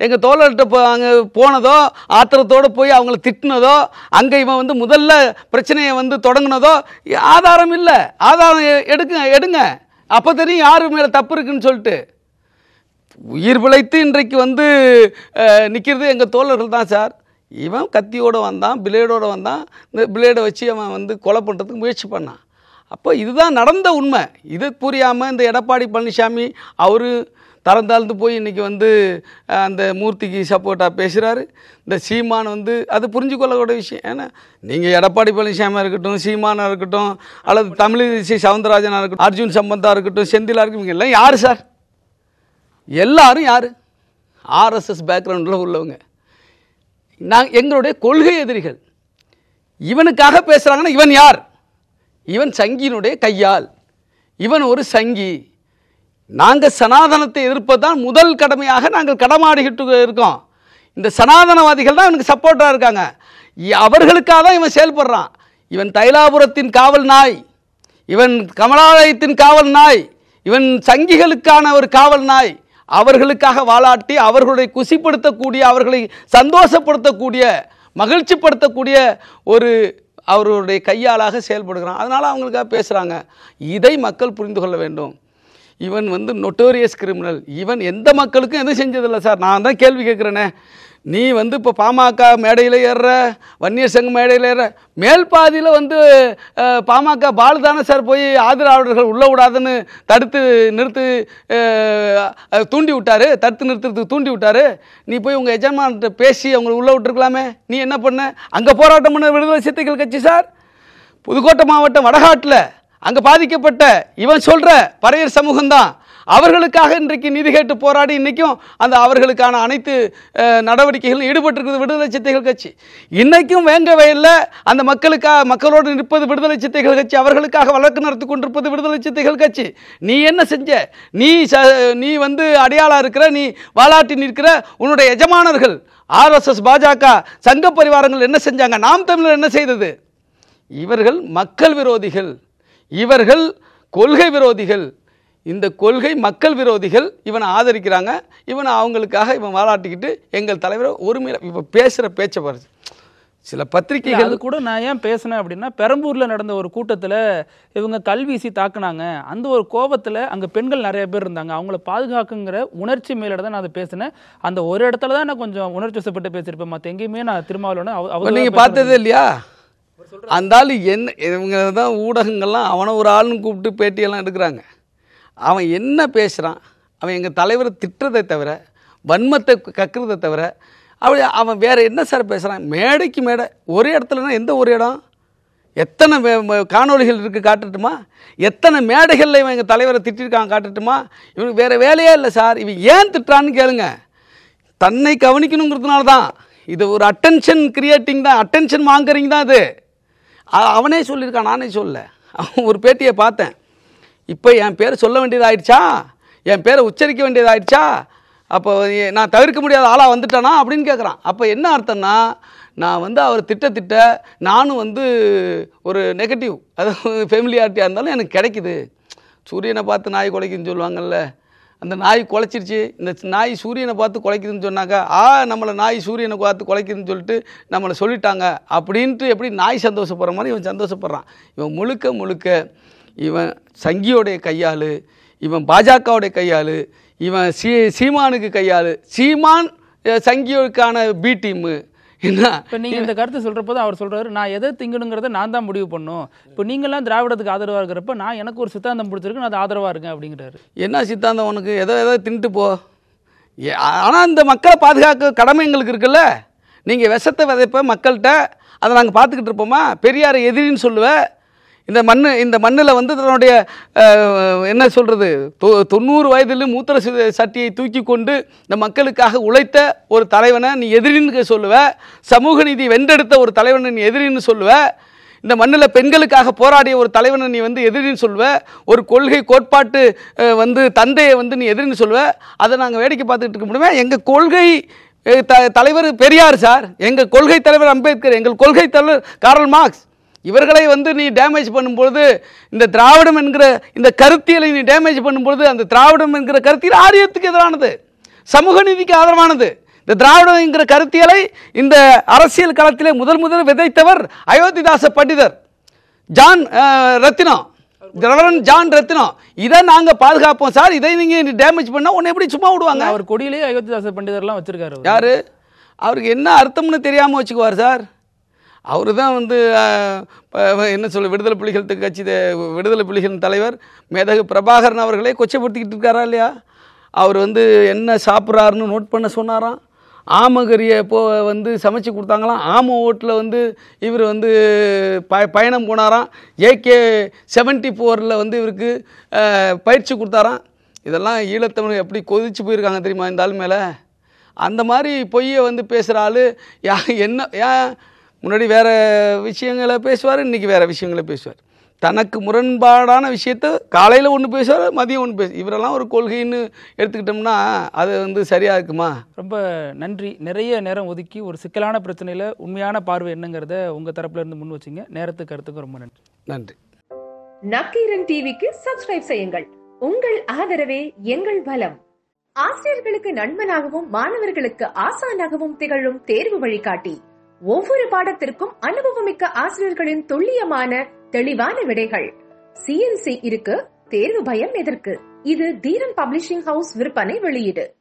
எங்கள் தோழர்கிட்ட அங்கே போனதோ, ஆத்திரத்தோடு போய் அவங்கள திட்டினதோ, அங்கே இவன் வந்து முதல்ல பிரச்சனையை வந்து தொடங்கினதோ ஆதாரம் இல்லை. ஆதாரம் எடுங்க, அப்போ தெரியும் யாரு மேலே தப்பு இருக்குன்னு சொல்லிட்டு. உயிர் பிழைத்து இன்றைக்கு வந்து நிற்கிறது எங்கள் தோழர்கள் தான் சார். இவன் கத்தியோடு வந்தான், பிளேடோடு வந்தான். இந்த பிளேடை வச்சு அவன் வந்து கொலை பண்ணுறதுக்கு முயற்சி பண்ணான். அப்போ இதுதான் நடந்த உண்மை. இது புரியாமல் இந்த எடப்பாடி பழனிசாமி அவர் தரந்தாழ்ந்து போய் இன்றைக்கி வந்து அந்த மூர்த்திக்கு சப்போர்ட்டாக பேசுகிறாரு. இந்த சீமான் வந்து அது புரிஞ்சுக்கொள்ளக்கூடிய விஷயம். ஏன்னா நீங்கள் எடப்பாடி பழனிசாமியாக இருக்கட்டும், சீமானாக இருக்கட்டும், அல்லது தமிழிசை சவுந்தரராஜனாக இருக்கட்டும், அர்ஜுன் சம்பந்தா இருக்கட்டும், செந்திலாக இருக்கட்டும், இவங்க எல்லாம் யார் சார்? எல்லாரும் யார்? RSS பேக்ரவுண்டில் உள்ளவங்க. எங்களுடைய கொள்கை எதிரிகள். இவனுக்காக பேசுகிறாங்கன்னா இவன் யார்? இவன் சங்கியினுடைய கையால், இவன் ஒரு சங்கி. நாங்கள் சனாதனத்தை எதிர்ப்பதுதான் முதல் கடமையாக நாங்கள் கடமாடிக்கிட்டு இருக்கோம். இந்த சனாதனவாதிகள் தான் இவனுக்கு சப்போர்ட்டாக இருக்காங்க. அவர்களுக்காக தான் இவன் செயல்படுறான். இவன் தைலாபுரத்தின் காவல் நாய். இவன் கமலாலயத்தின் காவல் நாய், இவன் சங்கிகளுக்கான ஒரு காவல் நாய். அவர்களுக்காக வாலாட்டி அவர்களை குசிப்படுத்தக்கூடிய, அவர்களை சந்தோஷப்படுத்தக்கூடிய, மகிழ்ச்சிப்படுத்தக்கூடிய ஒரு அவர்களுடைய கையாளாக செயல்படுகிறான். அதனால் அவங்களுக்காக பேசுகிறாங்க. இதை மக்கள் புரிந்து கொள்ள வேண்டும். இவன் வந்து நொட்டோரியஸ் கிரிமினல். இவன் எந்த மக்களுக்கும் எதுவும் செஞ்சதில்லை சார். நான் தான் கேள்வி கேட்குறேனே, நீ வந்து இப்போ பாமக மேடையில் ஏறுற, வன்னியர் சங்க மேடையில் ஏறுற, மேல் பாதியில் வந்து பாமக பாலு தானே சார் போய் ஆதரவாளர்கள் உள்ளே விடாதுன்னு தடுத்து நிறுத்து தூண்டி விட்டார், தடுத்து நிறுத்துறதுக்கு தூண்டி விட்டார். நீ போய் உங்கள் எஜமான்கிட்ட பேசி அவங்களை உள்ளே விட்டுருக்கலாமே. நீ என்ன பண்ண? அங்கே போராட்டம் பண்ண விடுதலை சிறுத்தைகள் கட்சி சார். புதுக்கோட்டை மாவட்டம் வடகாட்டில் அங்கே பாதிக்கப்பட்ட இவன் சொல்கிற பறையர் சமூகம்தான். அவர்களுக்காக இன்றைக்கு நீதி கேட்டு போராடி இன்றைக்கும் அந்த அவர்களுக்கான அனைத்து நடவடிக்கைகளும் ஈடுபட்டிருக்கிறது விடுதலை சிறுத்தைகள் கட்சி. இன்றைக்கும் வேங்க வயலில் அந்த மக்களோடு நிற்பது விடுதலை சிறுத்தைகள் கட்சி. அவர்களுக்காக வழக்கு நடத்தி கொண்டிருப்பது விடுதலை சிறுத்தைகள் கட்சி. நீ என்ன செஞ்ச? நீ வந்து அடையாளம் இருக்கிற, நீ வாலாட்டி நிற்கிற உன்னுடைய எஜமானர்கள் RSS, பாஜக, சங்க பரிவாரங்கள் என்ன செஞ்சாங்க? நாம் தமிழர் என்ன செய்தது? இவர்கள் மக்கள் விரோதிகள், இவர்கள் கொள்கை விரோதிகள். இந்த கொள்கை மக்கள் விரோதிகள் இவனை ஆதரிக்கிறாங்க. இவனை அவங்களுக்காக இவன் வாலாட்டிக்கிட்டு எங்கள் தலைவரை ஒருமையில் இப்போ பேசுகிற பேச்சை பாரு. சில பத்திரிகைகள் அது கூட நான் ஏன் பேசினேன் அப்படின்னா, பெரம்பூரில் நடந்த ஒரு கூட்டத்தில் இவங்க கல்வீசி தாக்குனாங்க. அந்த ஒரு கோபத்தில் அங்கே பெண்கள் நிறைய பேர் இருந்தாங்க. அவங்கள பாதுகாக்குங்கிற உணர்ச்சி மேலிட தான் நான் அதை பேசினேன். அந்த ஒரு இடத்துல தான் நான் கொஞ்சம் உணர்ச்சி வசப்பட்டு பேசியிருப்பேன். மற்ற எங்கேயுமே நான் திருமாவளவன் நீங்கள் பார்த்ததே இல்லையா? அந்த ஆள் என்ன, இவங்க தான் ஊடகங்கள்லாம் அவனை ஒரு ஆளுன்னு கூப்பிட்டு பேட்டியெல்லாம் எடுக்கிறாங்க. அவன் என்ன பேசுகிறான்? அவன் எங்கள் தலைவரை திட்டுறதை தவிர, வன்மத்தை கக்குறதை தவிர அவன் வேறு என்ன சார் பேசுகிறான்? மேடைக்கு மேடை, ஒரே இடத்துலனா எந்த ஒரு இடம்? எத்தனை காணொலிகள் இருக்குது காட்டட்டுமா? எத்தனை மேடைகளில் இவன் எங்கள் தலைவரை திட்டிருக்கான் காட்டட்டுமா? இவனுக்கு வேறு வேலையே இல்லை சார். இவன் ஏன் திட்டுறான்னு கேளுங்க. தன்னை கவனிக்கணுங்கிறதுனால தான். இது ஒரு அட்டென்ஷன் கிரியேட்டிங் தான், அட்டென்ஷன் மாங்கரிங் தான் அது. அவனே சொல்லியிருக்கான், நானே சொல்ல. அவன் ஒரு பேட்டியை பார்த்தேன். இப்போ என் பேரை சொல்ல வேண்டியதாகிடுச்சா, என் பேரை உச்சரிக்க வேண்டியதாகிடுச்சா, அப்போ நான் தவிர்க்க முடியாத ஆளாக வந்துட்டேனா அப்படின்னு கேட்குறான். அப்போ என்ன அர்த்தம்னா, நான் வந்து அவர் திட்ட நானும் வந்து ஒரு நெகட்டிவ், அதாவது ஃபெமிலியாரிட்டியாக இருந்தாலும் எனக்கு கிடைக்குது. சூரியனை பார்த்து நாய் குலைக்குதுன்னு சொல்லுவாங்கள்ல, அந்த நாய் குலைச்சிருச்சு. இந்த நாய் சூரியனை பார்த்து குலைக்குதுன்னு சொன்னாக்கா, நம்மளை நாய் சூரியனை பார்த்து குலைக்குதுன்னு சொல்லிட்டு நம்மளை சொல்லிட்டாங்க அப்படின்ட்டு எப்படி நாய் சந்தோஷப்படுற மாதிரி இவன் சந்தோஷப்படுறான். இவன் முழுக்க இவன் சங்கியோடைய கையாள், இவன் பாஜகவுடைய கையாள், இவன் சீமானுக்கு கையாள். சீமான் சங்கியோருக்கான பி டீமு. என்ன இப்போ நீங்கள் இந்த கருத்து சொல்கிறப்போ தான் அவர் சொல்கிறாரு, நான் எதை திங்கணுங்கிறத நான் தான் முடிவு பண்ணும். இப்போ நீங்களாம் திராவிடத்துக்கு ஆதரவாக இருக்கிறப்ப நான் எனக்கு ஒரு சித்தாந்தம் பிடிச்சிருக்கு, நான் அது ஆதரவாக இருக்கேன் அப்படிங்கிறாரு. என்ன சித்தாந்தம் உனக்கு? எதோ தின்ட்டு போ. ஆனால் இந்த மக்களை பாதுகாக்க கடமை எங்களுக்கு இருக்குல்ல. நீங்கள் விஷத்தை விதைப்ப மக்கள்கிட்ட, அதை நாங்கள் பார்த்துக்கிட்டு இருப்போமா? பெரியாரை எதிரின்னு சொல்லுவேன். இந்த மண்ணில் வந்து தன்னுடைய என்ன சொல்கிறது, 90 வயதிலும் மூத்திர சட்டியை தூக்கி கொண்டு இந்த மக்களுக்காக உழைத்த ஒரு தலைவனை நீ எதிரின்னு சொல்லுவ. சமூக நீதி வென்றெடுத்த ஒரு தலைவனை நீ எதிரின்னு சொல்லுவ. இந்த மண்ணில் பெண்களுக்காக போராடிய ஒரு தலைவனை நீ வந்து எதிரின்னு சொல்லுவ. ஒரு கொள்கை கோட்பாட்டு வந்து தந்தையை வந்து நீ எதிரின்னு சொல்லுவ. அதை நாங்கள் வேடிக்கை பார்த்துக்கிட்டு இருக்க முடியுமா? எங்கள் கொள்கை தலைவர் பெரியார் சார், எங்கள் கொள்கை தலைவர் அம்பேத்கர், எங்கள் கொள்கை தலைவர் கார்ல் மார்க்ஸ். இவர்களை வந்து நீ டேமேஜ் பண்ணும்பொழுது, இந்த திராவிடம் என்கிற இந்த கருத்தியலை நீ டேமேஜ் பண்ணும்பொழுது, அந்த திராவிடம் என்கிற கருத்தியல் ஆரியத்துக்கு எதிரானது, சமூக நீதிக்கு ஆதரவானது. இந்த திராவிடம் என்கிற கருத்தியலை இந்த அரசியல் களத்திலே முதல் விதைத்தவர் அயோத்திதாச பண்டிதர் ஜான் ரத்தினம், ஜான் ரத்தினம். இதை நாங்கள் பாதுகாப்போம் சார். இதை நீங்கள் டேமேஜ் பண்ணால் உன்னை எப்படி சும்மா விடுவாங்க? அவர் கொடியிலேயே அயோத்திதாச பண்டிதர்லாம் வச்சிருக்காரு. யாரு? அவருக்கு என்ன அர்த்தம்னு தெரியாமல் வச்சுக்குவார் சார். அவர் தான் வந்து என்ன சொல்ல, விடுதலை புலிகளின் தலைவர் மேதகு பிரபாகரன் அவர்களே கொச்சப்படுத்திக்கிட்டு இருக்காரா இல்லையா? அவர் வந்து என்ன சாப்பிட்றாருன்னு நோட் பண்ண சொன்னாராம். ஆமகரியை வந்து சமைச்சு கொடுத்தாங்களாம். ஆம ஓட்டில் வந்து இவர் வந்து பயணம் போனாராம். AK-74 வந்து இவருக்கு பயிற்சி கொடுத்தாராம். இதெல்லாம் ஈழத்தமிழ் எப்படி கொதிச்சு போயிருக்காங்க தெரியுமா இந்த ஆள் மேலே? அந்த மாதிரி பொய்யை வந்து பேசுகிற ஆள் என்ன? ஏன் முன்னாடி வேறு விஷயங்களை பேசுவார், இன்றைக்கி வேறு விஷயங்களை பேசுவார். தனக்கு முரண்பாடான விஷயத்தை காலையில் ஒன்று பேசுவார், மதியம் ஒன்று இவரெல்லாம் ஒரு கொள்கைன்னு எடுத்துக்கிட்டோம்னா அது வந்து சரியாக இருக்குமா? ரொம்ப நன்றி. நிறைய நேரம் ஒதுக்கி ஒரு சிக்கலான பிரச்சனையில் உண்மையான பார்வை என்னங்கிறத உங்கள் தரப்புலேருந்து முன் வச்சிங்க. நேரத்துக்கு கருத்துக்கும் ரொம்ப நன்றி. நன்றி. நக்கீரன் டிவிக்கு சப்ஸ்கிரைப் செய்யுங்கள். உங்கள் ஆதரவே எங்கள் பலம். ஆசிரியர்களுக்கு நண்பனாகவும் மாணவர்களுக்கு ஆசானாகவும் திகழும் தேர்வு வழிகாட்டி. ஒவ்வொரு பாடத்திற்கும் அனுபவமிக்க ஆசிரியர்களின் துல்லியமான தெளிவான விடைகள். CNC இருக்கு, தேர்வு பயம் எதற்கு? இது தீரன் பப்ளிஷிங் ஹவுஸ் விற்பனை வெளியீடு.